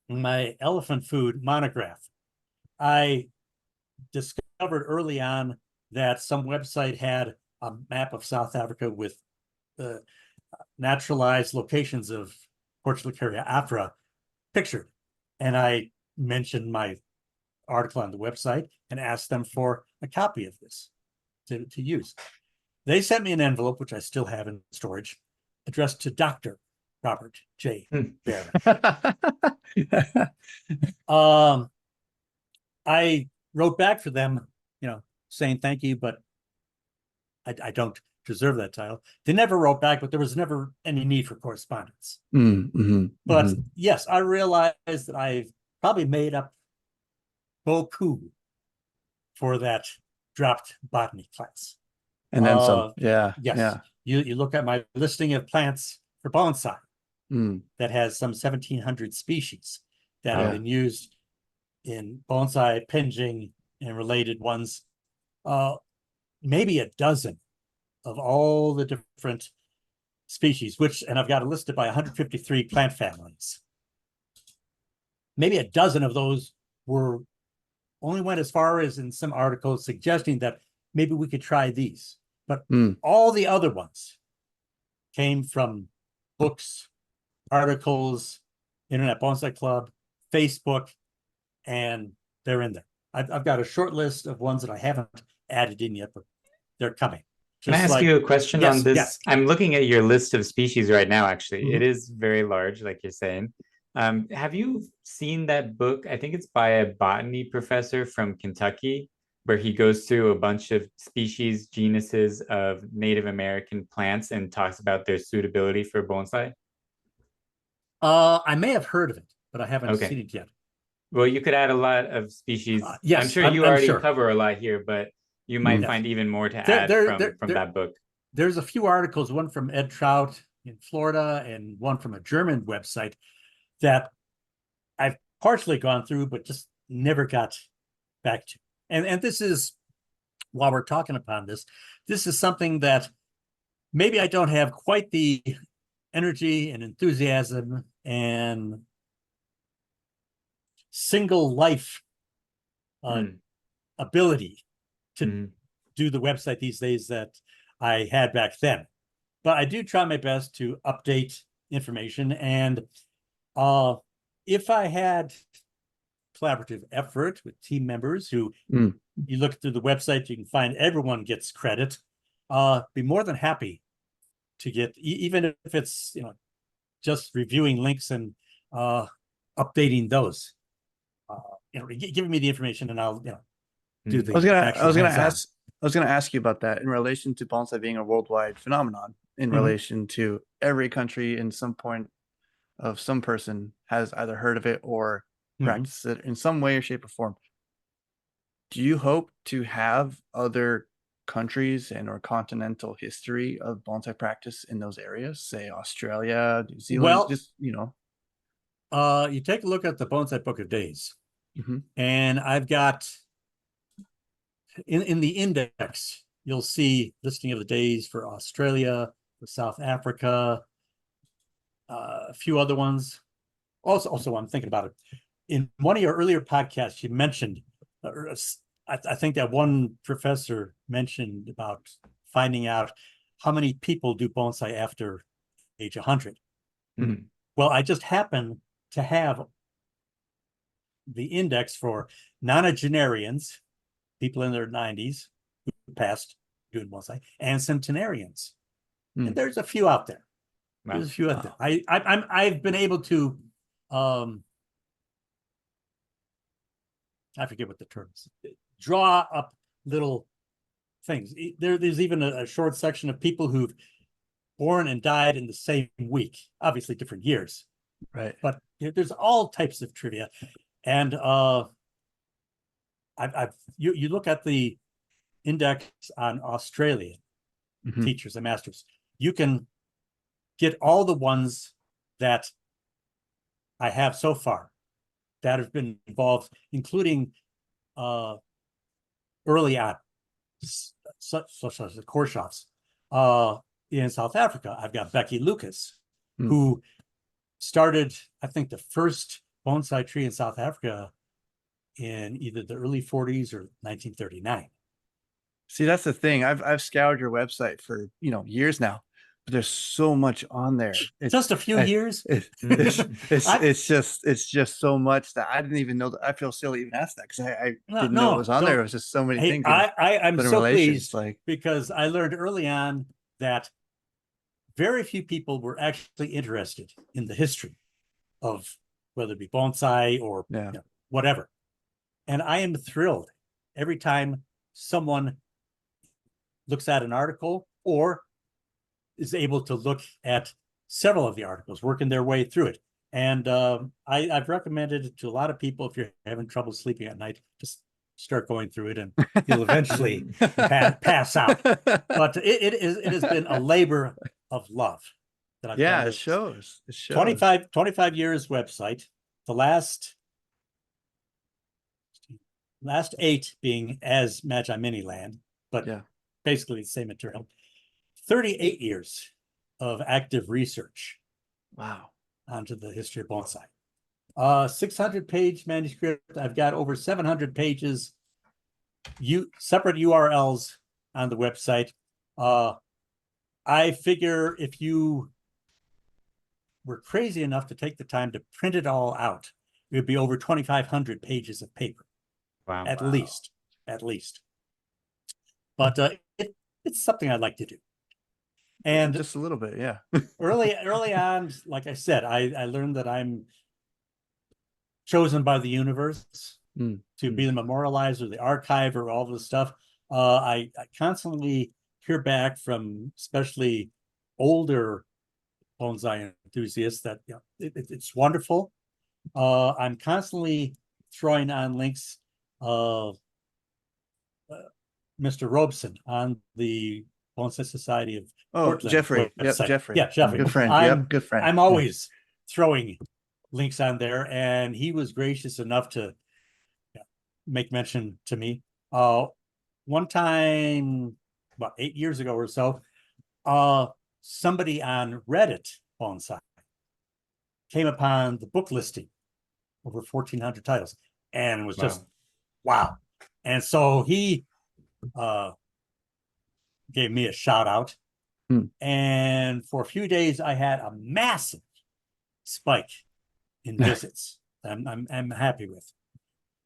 my elephant food monograph, I discovered early on that some website had a map of South Africa with the naturalized locations of Portugal Afra pictured. And I mentioned my article on the website and asked them for a copy of this to use. They sent me an envelope, which I still have in storage, addressed to Dr. Robert J. Baran. I wrote back for them, saying thank you, but I don't deserve that title. They never wrote back, but there was never any need for correspondence. But yes, I realized that I've probably made up beaucoup for that dropped botany class. And then some. Yeah. Yes. Yeah. You look at my listing of plants for bonsai that has some 1,700 species that have been used in bonsai, pinjing, and related ones. Maybe a dozen of all the different species, and I've got it listed by 153 plant families. Maybe a dozen of those only went as far as in some articles suggesting that maybe we could try these. But all the other ones came from books, articles, Internet Bonsai Club, Facebook, and they're in there. I've got a short list of ones that I haven't added in yet, but they're coming. Can I ask you a question on this? Yes. I'm looking at your list of species right now, actually. It is very large, like you're saying. Have you seen that book? I think it's by a botany professor from Kentucky, where he goes through a bunch of species, genuses of Native American plants and talks about their suitability for bonsai. I may have heard of it, but I haven't seen it yet. Well, you could add a lot of species. Yes, I'm sure you already cover a lot here, but you might find even more to add from that book. There's a few articles, one from Ed Trout in Florida and one from a German website that I've partially gone through, but just never got back to. And this is, while we're talking upon this is something that maybe I don't have quite the energy and enthusiasm and single life ability to do the website these days that I had back then. But I do try my best to update information. And if I had collaborative effort with team members who you look through the website, you can find everyone gets credit. Be more than happy to get, even if it's just reviewing links and updating those. Giving me the information, and I'll do the. I was gonna ask you about that in relation to bonsai being a worldwide phenomenon. In relation to every country, in some point of some person has either heard of it or practiced it in some way or shape or form. Do you hope to have other countries and or continental history of bonsai practice in those areas, say Australia, New Zealand? You take a look at the Bonsai Book of Days, and I've got in the index, you'll see listing of the days for Australia, for South Africa, a few other ones. Also, I'm thinking about it. In one of your earlier podcasts, you mentioned, I think that one professor mentioned about finding out how many people do bonsai after age 100. Well, I just happen to have the index for nonagenarians, people in their 90s who passed doing bonsai, and centenarians. And there's a few out there. There's a few out there. I've been able to I forget what the term is. Draw up little things. There's even a short section of people who've born and died in the same week, obviously different years. Right. But there's all types of trivia. And you look at the index on Australian teachers and masters, you can get all the ones that I have so far that have been involved, including early on, such as the Korshoffs. In South Africa, I've got Becky Lucas, who started, I think, the first bonsai tree in South Africa in either the early 40s or 1939. See, that's the thing. I've scoured your website for, years now, but there's so much on there. Just a few years. It's just so much that I didn't even know that. I feel silly even asked that because I didn't know it was on there. It was just so many things. I'm but in so relations, pleased because I learned early on that very few people were actually interested in the history of whether it be bonsai or whatever. And I am thrilled every time someone looks at an article or is able to look at several of the articles, working their way through it. And I've recommended it to a lot of people. If you're having trouble sleeping at night, just start going through it and you'll eventually pass out. But it has been a labor of love that I've done. It shows. 25 years website. The last 8 being as Magi Mini Land, but basically the same material. 38 years of active research. Wow. Onto the history of bonsai. 600-page manuscript. I've got over 700 pages, separate URLs on the website. I figure if you were crazy enough to take the time to print it all out, it would be over 2,500 pages of paper. Wow. At least. But it's something I'd like to do. And just a little bit, yeah. early on, like I said, I learned that I'm chosen by the universe to be the memorializer, the archiver, all this stuff. I constantly hear back from especially older bonsai enthusiasts that it's wonderful. I'm constantly throwing on links of Mr. Robeson on the Bonsai Society of Portland Jeffrey. website. Yep, Jeffrey. Yeah, Jeffrey. Good friend. Good friend. I'm always throwing links on there, and he was gracious enough to make mention to me. One time, about 8 years ago or so, somebody on Reddit Bonsai came upon the book listing over 1,400 titles, and was just wow. And so he gave me a shout out. And for a few days, I had a massive spike in visits. I'm happy with.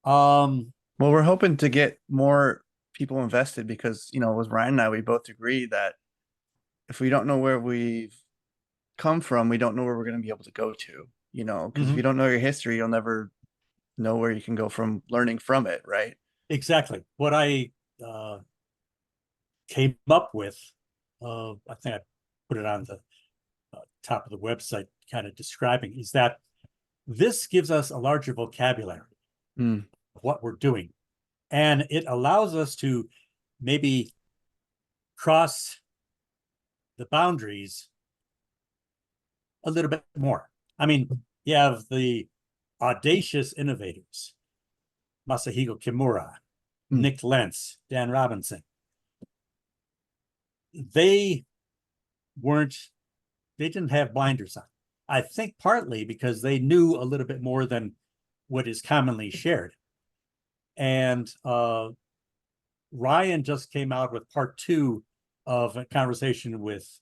Well, we're hoping to get more people invested because, with Ryan and I, we both agree that if we don't know where we've come from, we don't know where we're going to be able to go to, because if you don't know your history, you'll never know where you can go from learning from it, right? Exactly. What I came up with, I think I put it on the top of the website, kind of describing, is that this gives us a larger vocabulary of what we're doing. And it allows us to maybe cross the boundaries a little bit more. I mean, you have the audacious innovators, Masahiko Kimura, Nick Lentz, Dan Robinson. They didn't have blinders on. I think partly because they knew a little bit more than what is commonly shared. And Ryan just came out with part 2 of a conversation with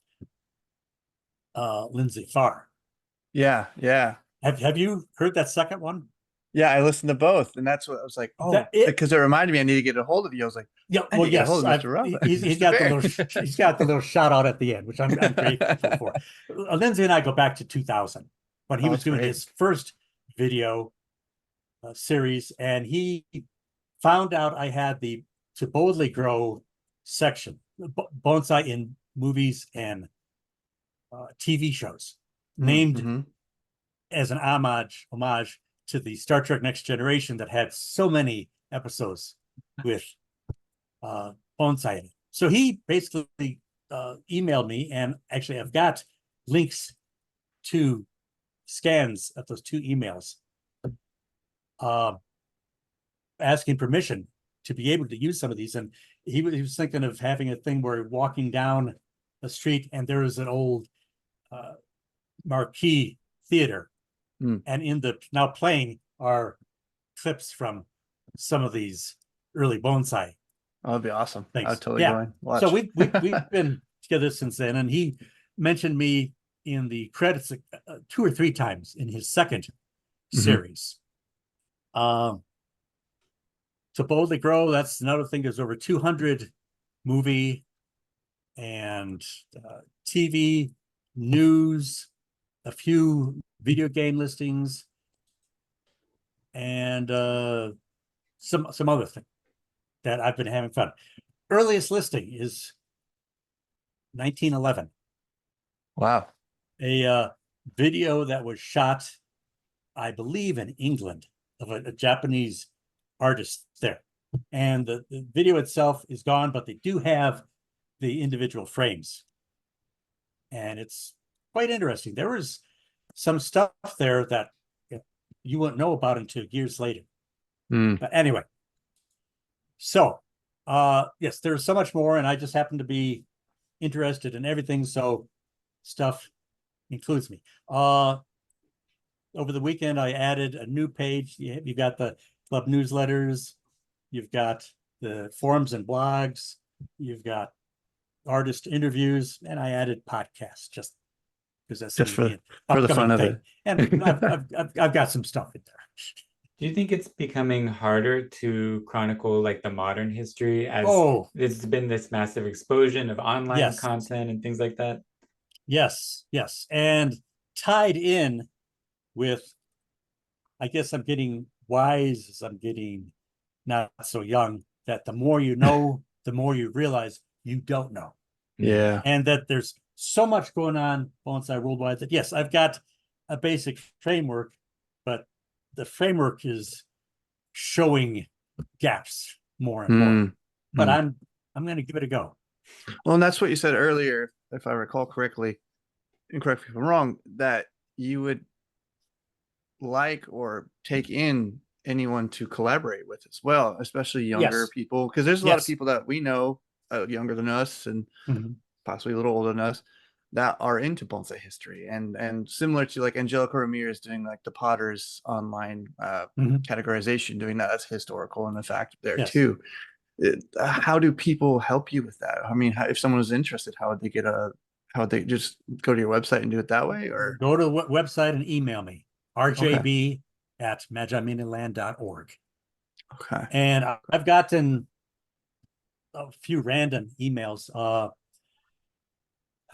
Lindsay Farr. Yeah. Have you heard that second one? Yeah, I listened to both, and that's what I was like. Because it reminded me I need to get a hold of you. I was like, well, yes, he's got the little shout out at the end, which I'm grateful for. Lindsay and I go back to 2000 when he was doing his first video series, and he found out I had the To Boldly Grow section, bonsai in movies and TV shows, named as an homage to the Star Trek Next Generation that had so many episodes with bonsai in it. So he basically emailed me, and actually I've got links to scans of those 2 emails asking permission to be able to use some of these. And he was thinking of having a thing where walking down the street and there is an old marquee theater, and in the now playing are clips from some of these early bonsai Oh, that'd be awesome. I Thanks. would totally Yeah. go in. Watch. So we've been together since then, and he mentioned me in the credits 2 or 3 times in his second series. To Boldly Grow, that's another thing. There's over 200 movie and TV news, a few video game listings, and some other thing that I've been having fun. Earliest listing is 1911. Wow. A video that was shot, I believe, in England of a Japanese artist there. And the video itself is gone, but they do have the individual frames. And it's quite interesting. There was some stuff there that you wouldn't know about until years later. But anyway, so yes, there's so much more, and I just happen to be interested in everything, so stuff includes me. Over the weekend, I added a new page. You've got the club newsletters, you've got the forums and blogs, you've got artist interviews, and I added podcasts just because that's just for the fun of it. And I've got some stuff in there. Do you think it's becoming harder to chronicle like the modern history as there's been this massive explosion of online content and things like that? Yes. And tied in with, I guess I'm getting wise as I'm getting not so young, that the more you know, the more you realize you don't know. Yeah. And that there's so much going on bonsai worldwide that, yes, I've got a basic framework, but the framework is showing gaps more and more. But I'm going to give it a go. Well, and that's what you said earlier, if I recall correctly, and correct me if I'm wrong, that you would like or take in anyone to collaborate with as well, especially younger people, because there's a lot of people that we know younger than us and possibly a little older than us that are into bonsai history, and similar to like Angelica Ramirez doing like the Potter's online categorization, doing that as historical and the fact there too. How do people help you with that? I mean, if someone was interested, how would they just go to your website and do it that way, or go to the website and email me, rjb@magiminaland.org. Okay. And I've gotten a few random emails.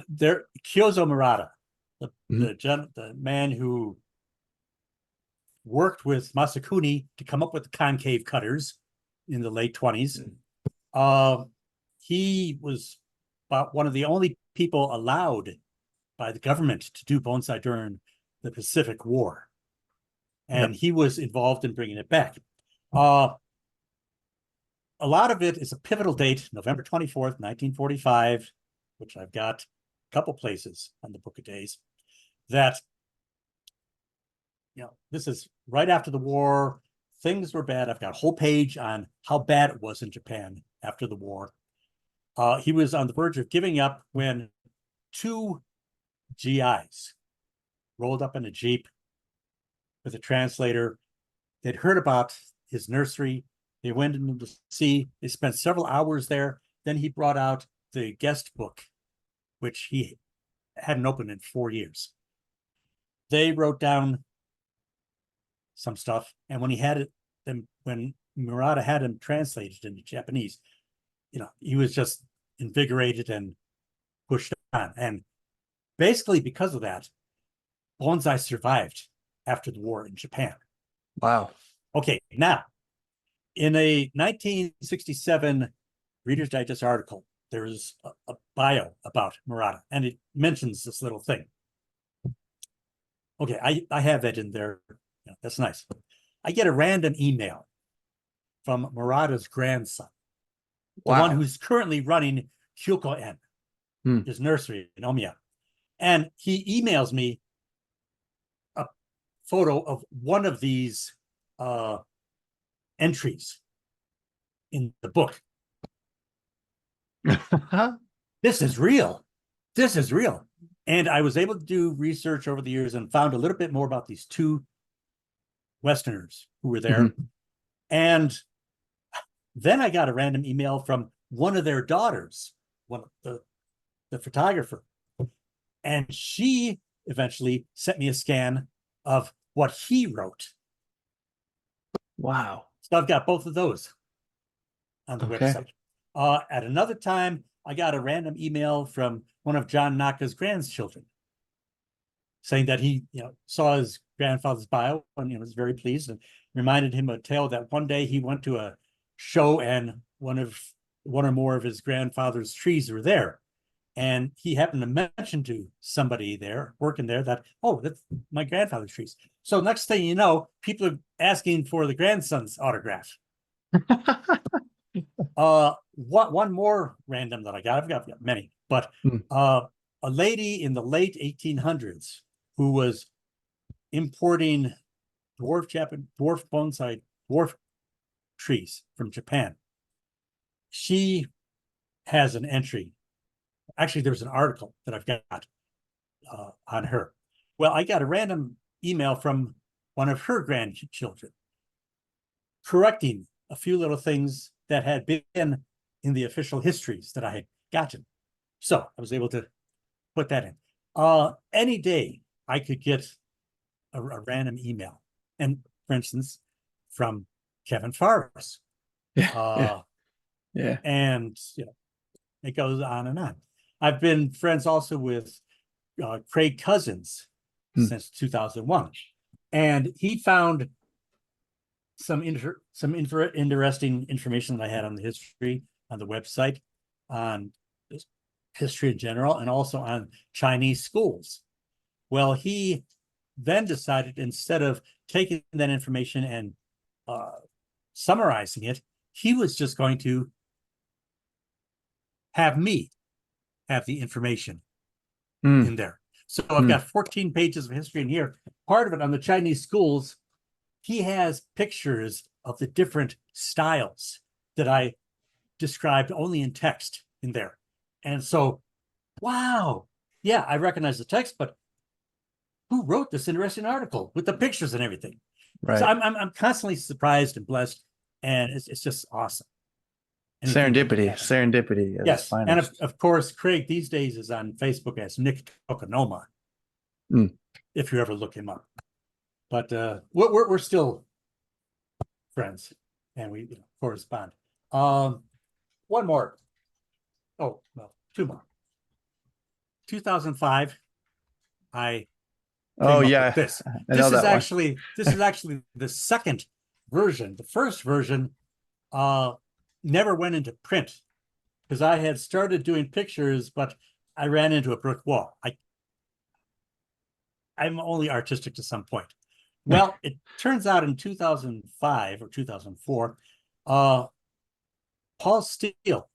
There, Kyozo Murata, the man who worked with Masakuni to come up with the concave cutters in the late 20s. He was about one of the only people allowed by the government to do bonsai during the Pacific War. And he was involved in bringing it back. A lot of it is a pivotal date, November 24th, 1945, which I've got a couple places on the Book of Days, that, this is right after the war. Things were bad. I've got a whole page on how bad it was in Japan after the war. He was on the verge of giving up when 2 GIs rolled up in a Jeep with a translator. They'd heard about his nursery. They went in to see. They spent several hours there. Then he brought out the guest book, which he hadn't opened in 4 years. They wrote down some stuff, and when he had it, when Murata had him translated into Japanese, he was just invigorated and pushed on. And basically, because of that, bonsai survived after the war in Japan. Wow. Okay, now, in a 1967 Reader's Digest article, there is a bio about Murata, and it mentions this little thing. Okay, I have that in there. That's nice. I get a random email from Murata's grandson, the one who's currently running Kyoko-en, his nursery in Omiya. And he emails me a photo of one of these entries in the book. This is real. This is real. And I was able to do research over the years and found a little bit more about these 2 Westerners who were there. And Then I got a random email from one of their daughters, one of the photographer, and she eventually sent me a scan of what he wrote. Wow. So I've got both of those on the website. At another time, I got a random email from one of John Naka's grandchildren saying that he, saw his grandfather's bio and was very pleased, and reminded him a tale that one day he went to a show and one or more of his grandfather's trees were there. And he happened to mention to somebody there working there that, oh, that's my grandfather's trees. So next thing you know, people are asking for the grandson's autograph. One more random that I got. I've got many, but a lady in the late 1800s who was importing dwarf bonsai trees from Japan. She has an entry. Actually, there's an article that I've got on her. Well, I got a random email from one of her grandchildren correcting a few little things that had been in the official histories that I had gotten. So I was able to put that in. Any day I could get a random email. And for instance, from Kevin Farris. Yeah. And it goes on and on. I've been friends also with Craig Cousins since 2001. And he found some interesting information that I had on the history on the website, on history in general, and also on Chinese schools. Well, he then decided, instead of taking that information and summarizing it, he was just going to have me have the information in there. So I've got 14 pages of history in here. Part of it on the Chinese schools, he has pictures of the different styles that I described only in text in there. And so, wow, yeah, I recognize the text, but who wrote this interesting article with the pictures and everything? Right. So I'm constantly surprised and blessed, and it's just awesome. Serendipity. Yes, and of course, Craig these days is on Facebook as Nick Tokonoma, if you ever look him up. But we're still friends, and we correspond. One more. Oh, well, two more. 2005, I came up with this. This is actually the second version. The first version never went into print because I had started doing pictures, but I ran into a brick wall. I'm only artistic to some point. Well, it turns out in 2005 or 2004, Paul Steele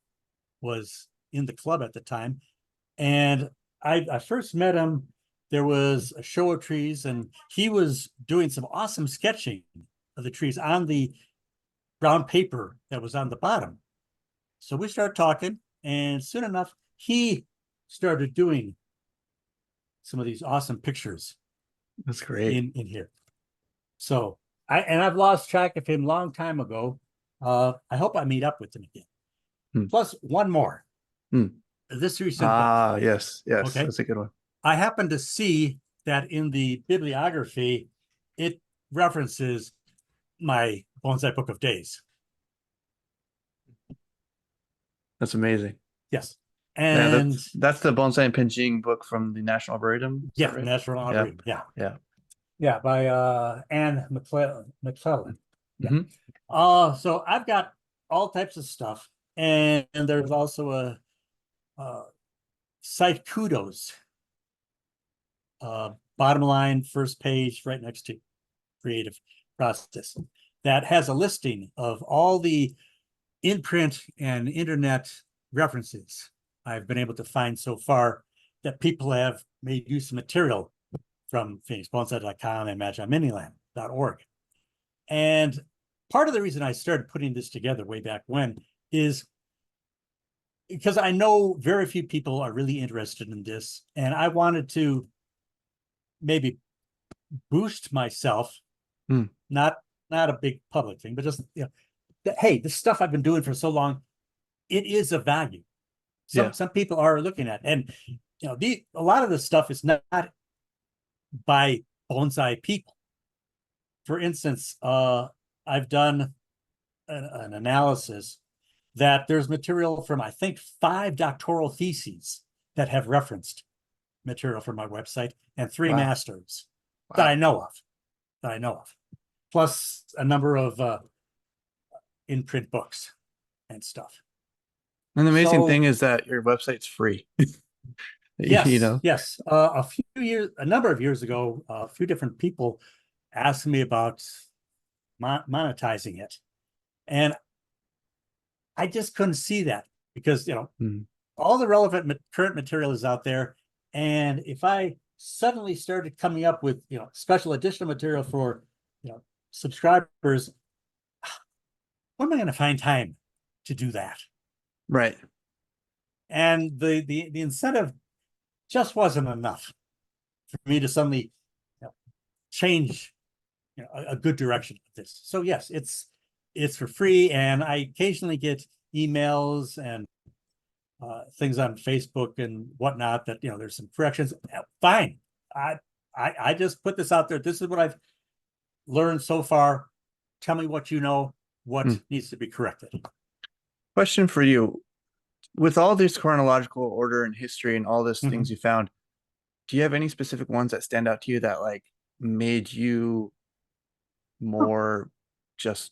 was in the club at the time, and I first met him. There was a show of trees, and he was doing some awesome sketching of the trees on the brown paper that was on the bottom. So we started talking, and soon enough, he started doing some of these awesome pictures. That's great. In here. So I've lost track of him a long time ago. I hope I meet up with him again. Plus one more. This recent book. Yes, Okay. That's a good one. I happened to see that in the bibliography, it references my Bonsai Book of Days. That's amazing. Yes. And that's the Bonsai and Pinching book from the National Arboretum. Yeah, right? National Arboretum. Yeah, by Anne McClellan. Yeah. So I've got all types of stuff, and there's also a site kudos. Bottom line, first page, right next to creative process, that has a listing of all the in-print and internet references I've been able to find so far that people have made use of material from PhoenixBonsai.com and MagiMiniland.org. And part of the reason I started putting this together way back when is because I know very few people are really interested in this, and I wanted to maybe boost myself, not a big public thing, but just that, hey, this stuff I've been doing for so long, it is of value. Some people are looking at, and a lot of this stuff is not by bonsai people. For instance, I've done an analysis that there's material from, I think, 5 doctoral theses that have referenced material from my website, and 3 masters that I know of, plus a number of in-print books and stuff. And the amazing thing is that your website's free. Yes, yes. A number of years ago, a few different people asked me about monetizing it, and I just couldn't see that because all the relevant current material is out there, and if I suddenly started coming up with special additional material for subscribers, where am I going to find time to do that? Right. And the incentive just wasn't enough for me to suddenly change a good direction of this. So yes, it's for free, and I occasionally get emails and things on Facebook and whatnot that there's some corrections. Fine. I just put this out there. This is what I've learned so far. Tell me what you know, what needs to be corrected. Question for you. With all this chronological order and history and all those things you found, do you have any specific ones that stand out to you that like made you more just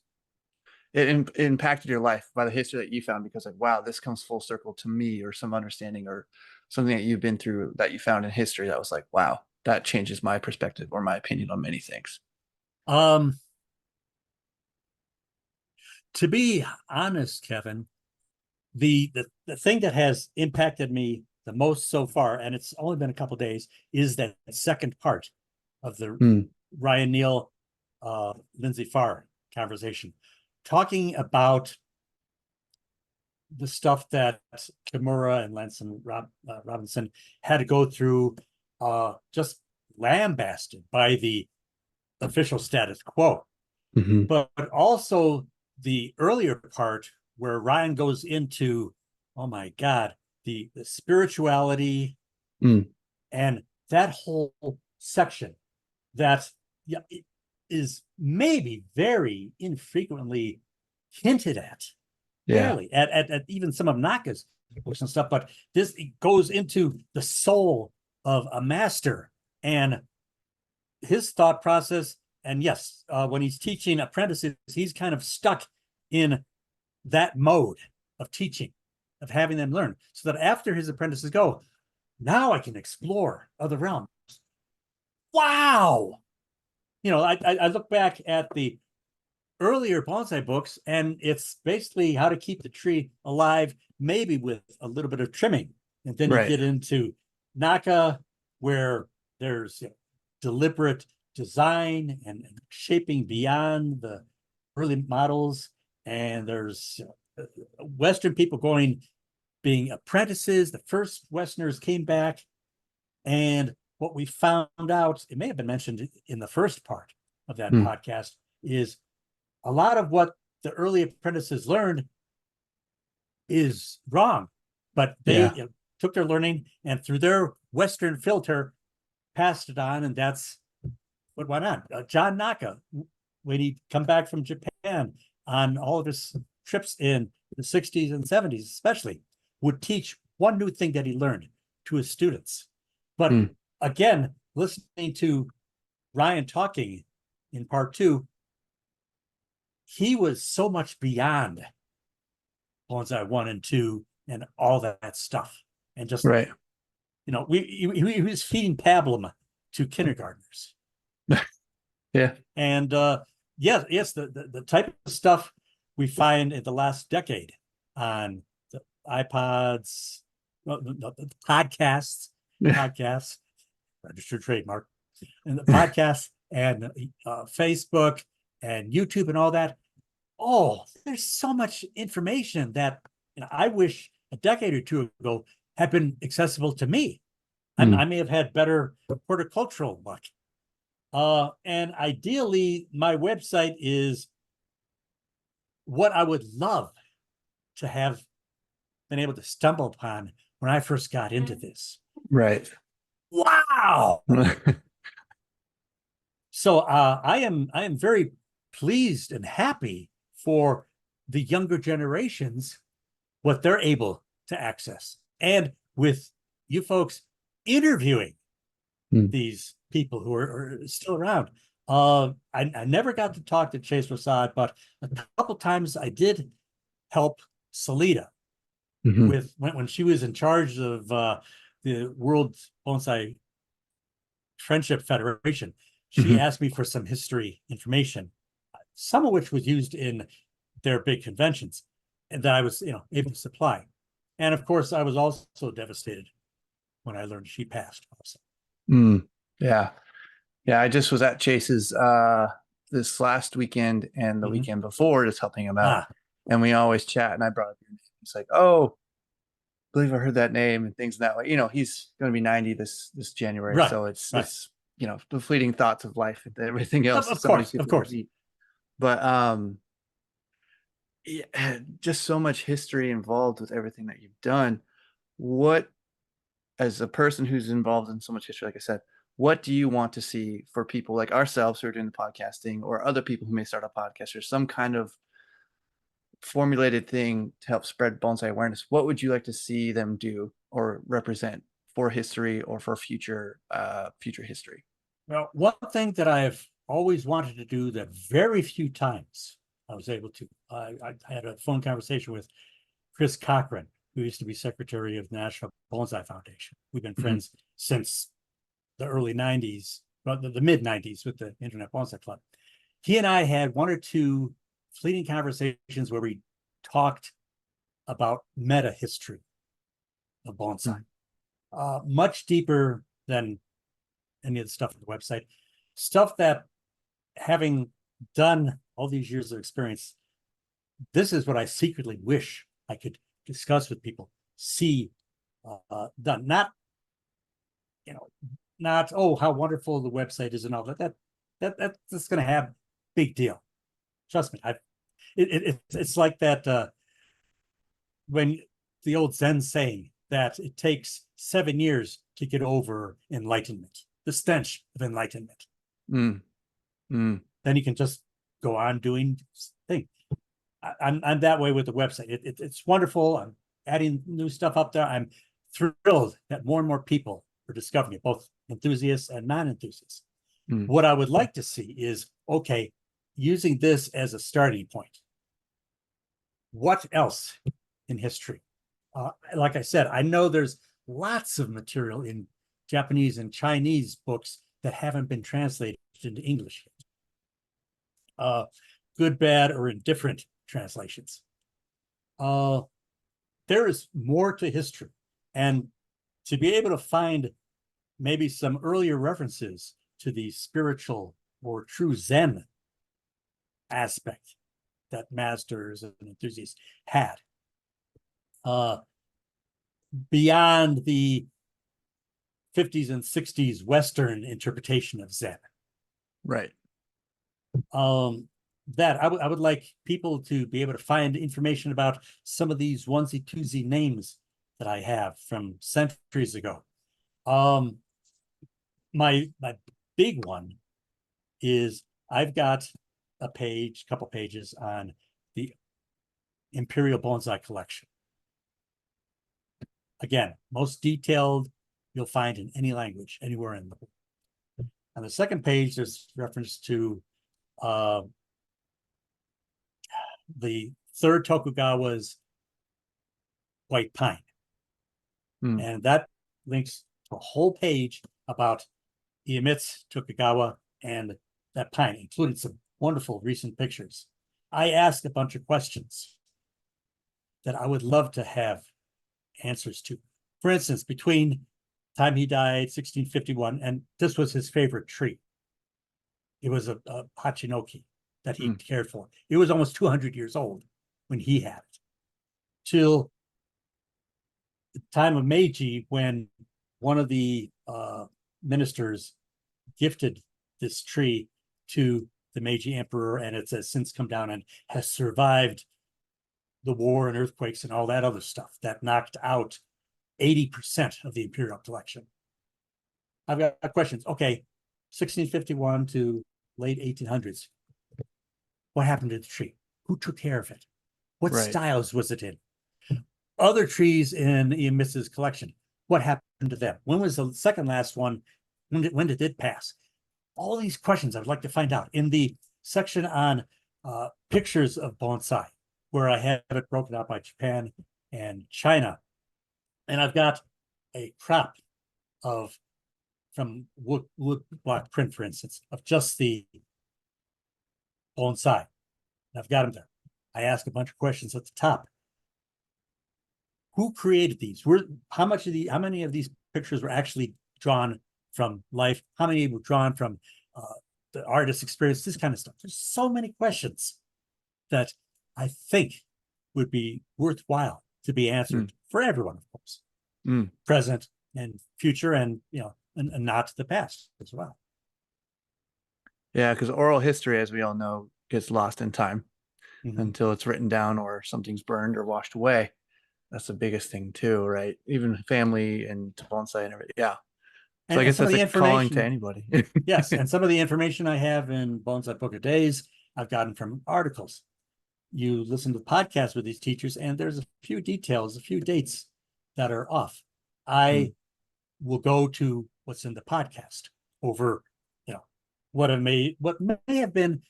it impacted your life by the history that you found, because like, wow, this comes full circle to me, or some understanding or something that you've been through that you found in history that was like, wow, that changes my perspective or my opinion on many things? To be honest, Kevin, the thing that has impacted me the most so far, and it's only been a couple of days, is that second part of the Ryan Neal, Lindsay Farr conversation, talking about the stuff that Kimura and Lentz and Robinson had to go through, just lambasted by the official status quo. But also the earlier part where Ryan goes into, oh my God, the spirituality and that whole section that is maybe very infrequently hinted at, barely at even some of Naka's books and stuff. But this goes into the soul of a master and his thought process. And yes, when he's teaching apprentices, he's kind of stuck in that mode of teaching, of having them learn, so that after his apprentices go, now I can explore other realms. Wow. I look back at the earlier bonsai books, and it's basically how to keep the tree alive, maybe with a little bit of trimming. And then you get into Naka, where there's deliberate design and shaping beyond the early models. And there's Western people being apprentices. The first Westerners came back, and what we found out, it may have been mentioned in the first part of that podcast, is a lot of what the early apprentices learned is wrong, but they took their learning and through their Western filter passed it on, and that's what went on. John Naka, when he come back from Japan on all of his trips in the 60s and 70s especially, would teach one new thing that he learned to his students. But again, listening to Ryan talking in part 2, he was so much beyond Bonsai 1 and 2 and all that stuff. And just, he was feeding pablum to kindergartners. And yes, the type of stuff we find in the last decade on the iPods, the podcasts, registered trademark, and the podcasts and Facebook and YouTube and all that. Oh, there's so much information that I wish a decade or two ago had been accessible to me. I may have had better horticultural luck. And ideally, my website is what I would love to have been able to stumble upon when I first got into this. Right. Wow. So I am very pleased and happy for the younger generations, what they're able to access. And with you folks interviewing these people who are still around. I never got to talk to Chase Prasad, but a couple times I did help Salida with when she was in charge of the World Bonsai Friendship Federation. She asked me for some history information, some of which was used in their big conventions, and that I was, able to supply. And of course, I was also devastated when I learned she passed. Also. Yeah. I just was at Chase's this last weekend and the weekend before, just helping him out. And we always chat, and I brought up your name. He's like, "Oh, I believe I heard that name," and things that way. He's going to be 90 this January, right. So it's the fleeting thoughts of life and everything else. Of course. But just so much history involved with everything that you've done. What, as a person who's involved in so much history, like I said, what do you want to see for people like ourselves who are doing the podcasting, or other people who may start a podcast, or some kind of formulated thing to help spread bonsai awareness? What would you like to see them do or represent for history or for future history? Well, one thing that I've always wanted to do that very few times I was able to, I had a phone conversation with Chris Cochran, who used to be secretary of the National Bonsai Foundation. We've been friends since the early 90s, well, the mid 90s with the Internet Bonsai Club. He and I had one or two fleeting conversations where we talked about meta history of bonsai, much deeper than any of the stuff on the website, stuff that, having done all these years of experience, this is what I secretly wish I could discuss with people, see done. Not oh, how wonderful the website is and all that. That's going to have big deal. Trust me. It's like that when the old Zen saying that it takes 7 years to get over enlightenment, the stench of enlightenment. Then you can just go on doing things. I'm that way with the website. It's wonderful. I'm adding new stuff up there. I'm thrilled that more and more people are discovering it, both enthusiasts and non-enthusiasts. What I would like to see is, okay, using this as a starting point, what else in history? Like I said, I know there's lots of material in Japanese and Chinese books that haven't been translated into English yet. Good, bad, or indifferent translations. There is more to history, and to be able to find maybe some earlier references to the spiritual or true Zen aspect that masters and enthusiasts had, beyond the 50s and 60s Western interpretation of Zen. Right. That I would like people to be able to find information about some of these onesie twosie names that I have from centuries ago. My big one is I've got a couple pages on the Imperial Bonsai Collection. Again, most detailed you'll find in any language, anywhere in the world. On the second page, there's reference to the third Tokugawa's white pine. And that links to a whole page about Iemitsu Tokugawa and that pine, including some wonderful recent pictures. I asked a bunch of questions that I would love to have answers to. For instance, between time he died, 1651, and this was his favorite tree. It was a Hachinoki that he cared for. It was almost 200 years old when he had it. Till the time of Meiji, when one of the ministers gifted this tree to the Meiji Emperor, and it has since come down and has survived the war and earthquakes and all that other stuff that knocked out 80% of the imperial collection. I've got questions. Okay, 1651 to late 1800s. What happened to the tree? Who took care of it? What styles was it in? Other trees in Ian Miss's collection, what happened to them? When was the second last one? When did it pass? All these questions I would like to find out. In the section on pictures of bonsai, where I have it broken out by Japan and China, and I've got a crop of, from wood block print, for instance, of just the bonsai. I've got them there. I ask a bunch of questions at the top. Who created these? How many of these pictures were actually drawn from life? How many were drawn from the artist's experience? This kind of stuff. There's so many questions that I think would be worthwhile to be answered for everyone, of course, present and future, and and not the past as well. Yeah, because oral history, as we all know, gets lost in time until it's written down or something's burned or washed away. That's the biggest thing too, right? Even family and bonsai and everything. Yeah. So I guess that's a calling to anybody. Yes, and some of the information I have in Bonsai Book of Days, I've gotten from articles. You listen to podcasts with these teachers, and there's a few details, a few dates that are off. I will go to what's in the podcast over, what may have been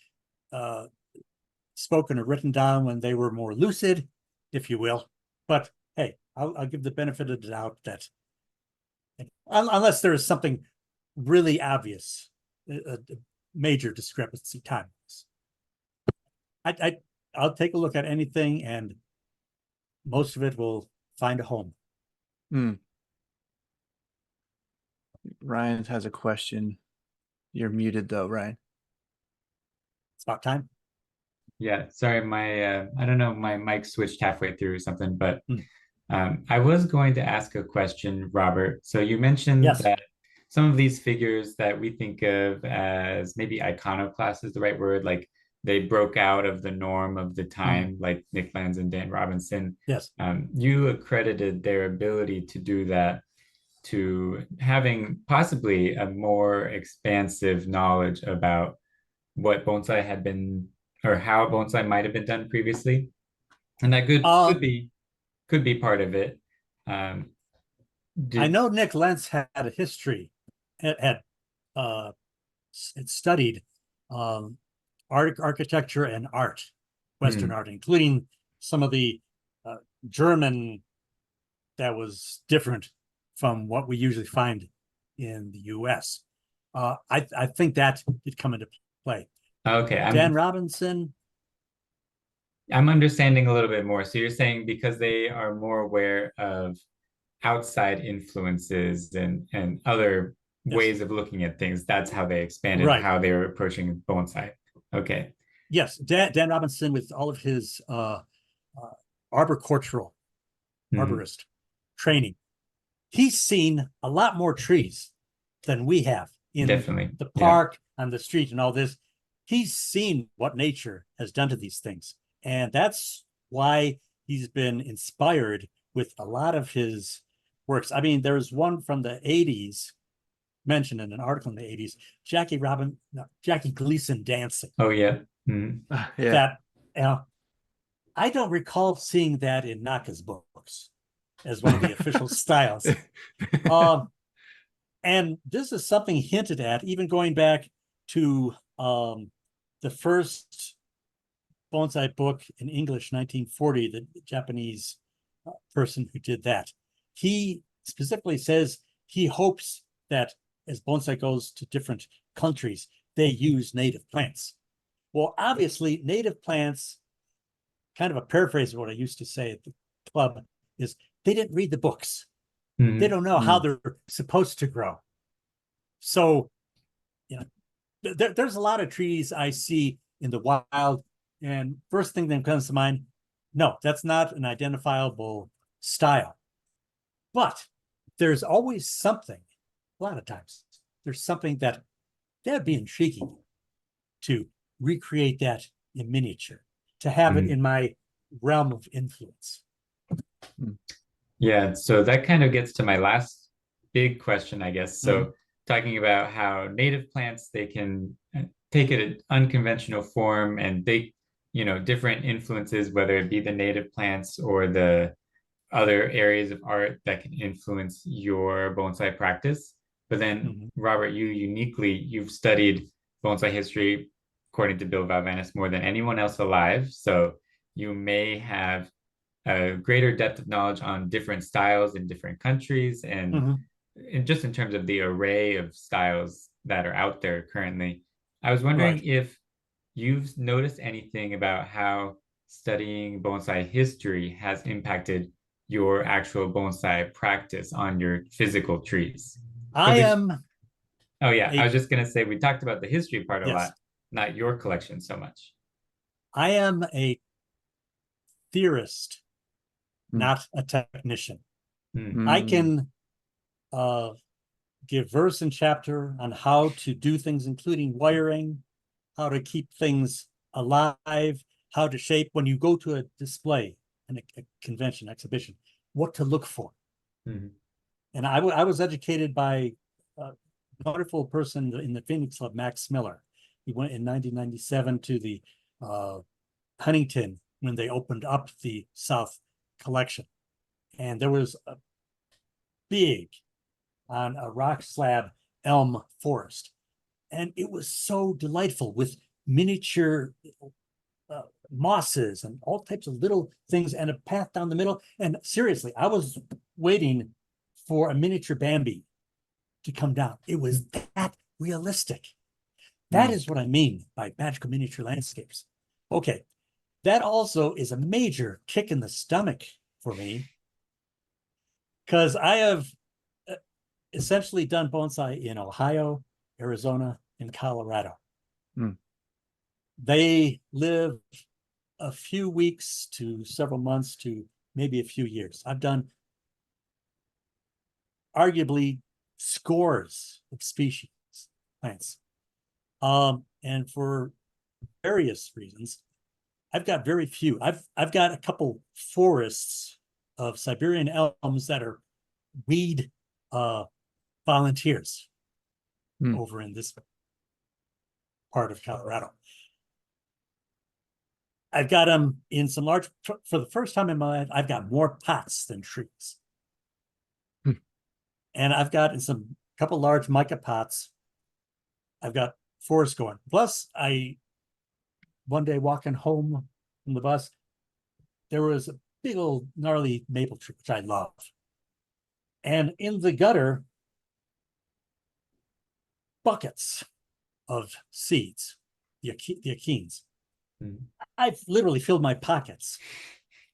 spoken or written down when they were more lucid, if you will. But hey, I'll give the benefit of the doubt that, unless there is something really obvious, a major discrepancy time-wise, I'll take a look at anything, and most of it will find a home. Ryan has a question. You're muted though, Ryan. It's about time. Yeah, sorry, my I don't know, my mic switched halfway through or something, but I was going to ask a question, Robert. So you mentioned that some of these figures that we think of as maybe iconoclast is the right word, like they broke out of the norm of the time, like Nick Lands and Dan Robinson. Yes. You accredited their ability to do that to having possibly a more expansive knowledge about what bonsai had been, or how bonsai might have been done previously, and that could be part of it. I know Nick Lentz had a history, had studied architecture and art, Western art, including some of the German that was different from what we usually find in the U.S. I think that did come into play. Okay, Dan Robinson. I'm understanding a little bit more. So you're saying because they are more aware of outside influences and other ways of looking at things, that's how they expanded how they were approaching bonsai. Okay. Yes, Dan Robinson, with all of his arboricultural arborist training, he's seen a lot more trees than we have in the park, on the street, and all this. He's seen what nature has done to these things. And that's why he's been inspired with a lot of his works. I mean, there's one from the 80s, mentioned in an article in the 80s, Jackie Gleason dancing. Oh, yeah. That I don't recall seeing that in Naka's books as one of the official styles. And this is something hinted at, even going back to the first bonsai book in English, 1940, the Japanese person who did that. He specifically says he hopes that as bonsai goes to different countries, they use native plants. Well, obviously, native plants, kind of a paraphrase of what I used to say at the club, is they didn't read the books. They don't know how they're supposed to grow. So, there's a lot of trees I see in the wild, and first thing that comes to mind, no, that's not an identifiable style. But there's always something, a lot of times, there's something that'd be intriguing to recreate that in miniature, to have it in my realm of influence. Yeah, so that kind of gets to my last big question, I guess. So talking about how native plants, they can take an unconventional form and they, different influences, whether it be the native plants or the other areas of art that can influence your bonsai practice. But then, Robert, you've studied bonsai history, according to Bill Valvanis, more than anyone else alive. So you may have a greater depth of knowledge on different styles in different countries and just in terms of the array of styles that are out there currently. I was wondering if you've noticed anything about how studying bonsai history has impacted your actual bonsai practice on your physical trees. I am. Oh yeah, I was just gonna say we talked about the history part a Yes. lot, not your collection so much. I am a theorist, not a technician. I can give verse and chapter on how to do things, including wiring, how to keep things alive, how to shape. When you go to a display, a convention, exhibition, what to look for. And I was educated by a wonderful person in the Phoenix Club, Max Miller. He went in 1997 to the Huntington when they opened up the South collection. And there was a big, on a rock slab elm forest. And it was so delightful with miniature mosses and all types of little things and a path down the middle. And seriously, I was waiting for a miniature Bambi to come down. It was that realistic. That is what I mean by magical miniature landscapes. Okay, that also is a major kick in the stomach for me, because I have essentially done bonsai in Ohio, Arizona, and Colorado. They live a few weeks to several months to maybe a few years. I've done arguably scores of species, plants. And for various reasons, I've got very few. I've got a couple forests of Siberian elms that are weed volunteers over in this part of Colorado. I've got them in some large, for the first time in my life, I've got more pots than trees. And I've got in some couple large mica pots, I've got forests going. Plus, one day walking home from the bus, there was a big old gnarly maple tree, which I love. And in the gutter, buckets of seeds, the achenes. I've literally filled my pockets.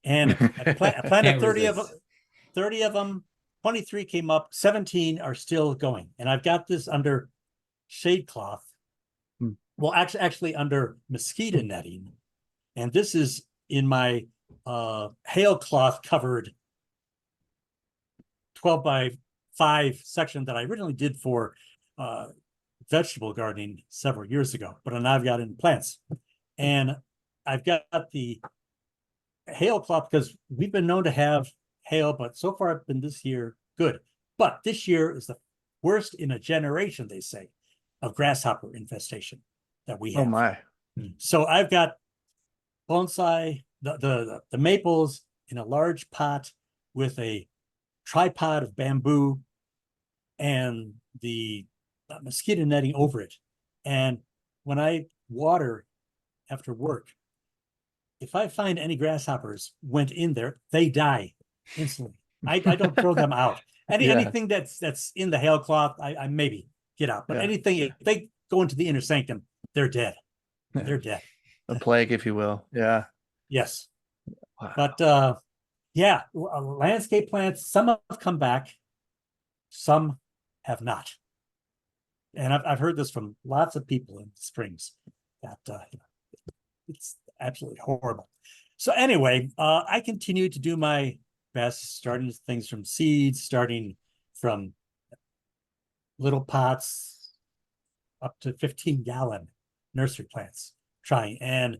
And I planted 30 of them, 23 came up, 17 are still going. And I've got this under shade cloth. Well, actually under mosquito netting. And this is in my hail cloth covered 12 by 5 section that I originally did for vegetable gardening several years ago, but now I've got in plants. And I've got the hail cloth because we've been known to have hail, but so far it's been this year good. But this year is the worst in a generation, they say, of grasshopper infestation that we have. Oh my. So I've got bonsai, the maples in a large pot with a tripod of bamboo and the mosquito netting over it. And when I water after work, if I find any grasshoppers went in there, they die instantly. I don't throw them out. Anything that's in the hail cloth, I maybe get out. But anything, if they go into the inner sanctum, they're dead. They're dead. A plague, if you will. Yeah. Yes. Wow. But landscape plants, some have come back, some have not. And I've heard this from lots of people in the springs that it's absolutely horrible. So anyway, I continue to do my best, starting things from seeds, starting from little pots up to 15-gallon nursery plants, trying, and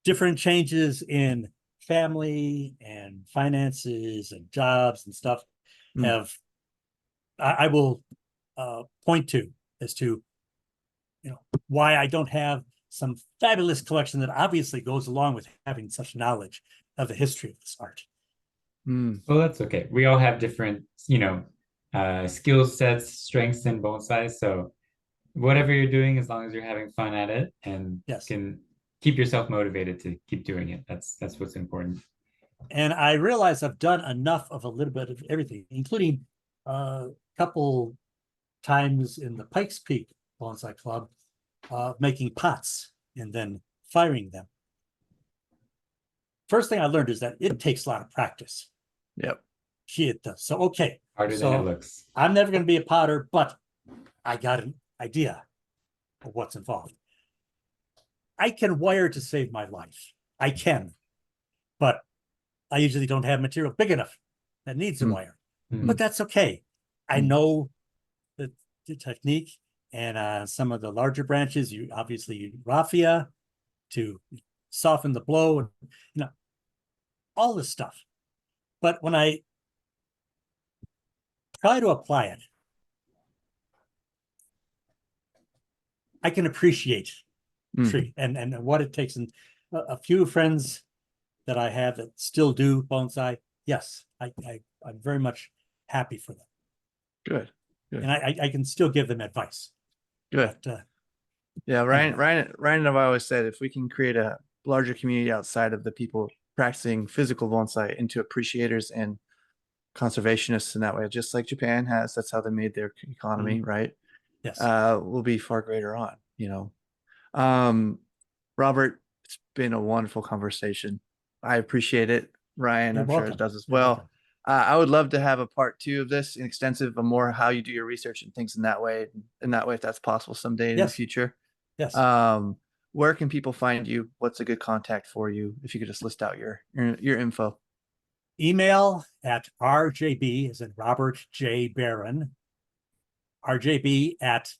different changes in family and finances and jobs and stuff have, I will point to as to, why I don't have some fabulous collection that obviously goes along with having such knowledge of the history of this art. Well, that's okay. We all have different, skill sets, strengths in bonsai. So whatever you're doing, as long as you're having fun at it and Yes. can keep yourself motivated to keep doing it. That's what's important. And I realize I've done enough of a little bit of everything, including a couple times in the Pikes Peak Bonsai Club, making pots and then firing them. First thing I learned is that it takes a lot of practice. Yep. It does. So, okay. Harder than it looks. I'm never going to be a potter, but I got an idea of what's involved. I can wire to save my life. I can, but I usually don't have material big enough that needs a wire. But that's okay. I know the technique, and some of the larger branches, you obviously raffia to soften the blow, and all this stuff. But when I try to apply it, I can appreciate tree and what it takes. And a few friends that I have that still do bonsai, yes, I'm very much happy for them. Good. And I can still give them advice. Good. But, yeah, Ryan and I've always said, if we can create a larger community outside of the people practicing physical bonsai into appreciators and conservationists in that way, just like Japan has, that's how they made their economy, right? Yes. Will be far greater on, Robert, it's been a wonderful conversation. I appreciate it. Ryan, You're I'm welcome. sure it does as You're well. welcome. I would love to have a part 2 of this, an extensive, a more how you do your research and things in that way, if that's possible someday in the future. Yes. Where can people find you? What's a good contact for you? If you could just list out your info. Email at RJB, as in Robert J. Baran, RJB at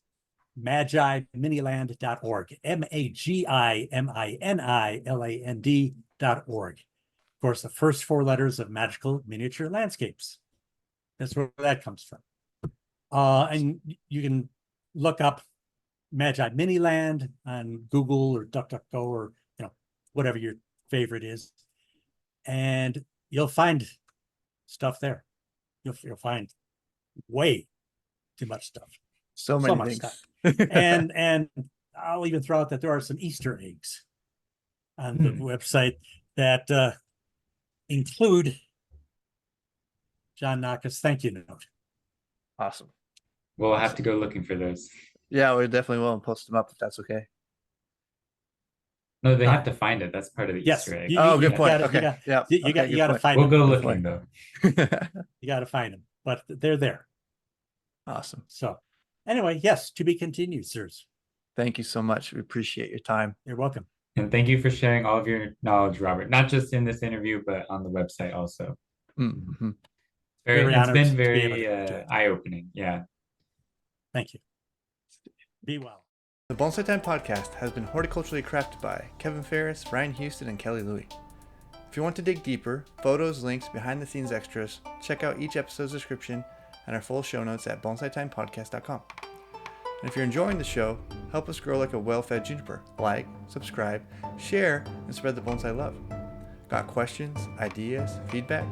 magiminiland.org, MAGIMINILAND.org. Of course, the first 4 letters of Magical Miniature Landscapes. That's where that comes from. And you can look up Magi Miniland on Google or DuckDuckGo or whatever your favorite is, and you'll find stuff there. You'll find way too much stuff. So many much things. Stuff. and I'll even throw out that there are some Easter eggs on the website that include John Naka's thank you note. Awesome. We'll have to go looking for those. Yeah, we definitely will, and post them up if that's okay. No, they have to find it. That's part of the Easter egg. Good point. You got to find them. We'll go Good looking though. You got to find them, but they're there. Awesome. So anyway, yes, to be continued, sirs. Thank you so much. We appreciate your time. You're welcome. And thank you for sharing all of your knowledge, Robert, not just in this interview, but on the website also. Mm-hmm. It's been very eye-opening. Yeah. Thank you. Be well. The Bonsai Time Podcast has been horticulturally crafted by Kevin Ferris, Ryan Houston, and Kelly Louie. If you want to dig deeper, photos, links, behind-the-scenes extras, check out each episode's description and our full show notes at bonsaitimepodcast.com. And if you're enjoying the show, help us grow like a well-fed juniper. Like, subscribe, share, and spread the bonsai love. Got questions, ideas, feedback?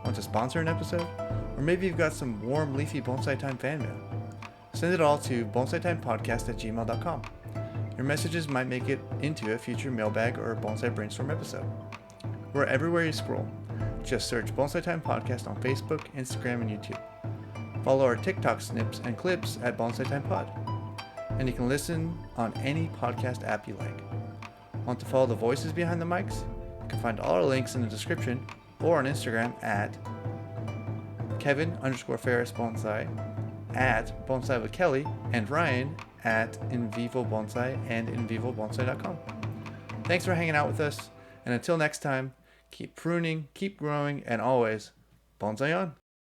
Want to sponsor an episode? Or maybe you've got some warm, leafy Bonsai Time fan mail. Send it all to bonsaitimepodcast@gmail.com. Your messages might make it into a future mailbag or bonsai brainstorm episode. We're everywhere you scroll. Just search Bonsai Time Podcast on Facebook, Instagram, and YouTube. Follow our TikTok snips and clips at Bonsai Time Pod. And you can listen on any podcast app you like. Want to follow the voices behind the mics? You can find all our links in the description or on Instagram at Kevin_Ferris Bonsai, at Bonsai with Kelly, and Ryan at Invivo Bonsai and InvivoBonsai.com. Thanks for hanging out with us, and until next time, keep pruning, keep growing, and always bonsai on.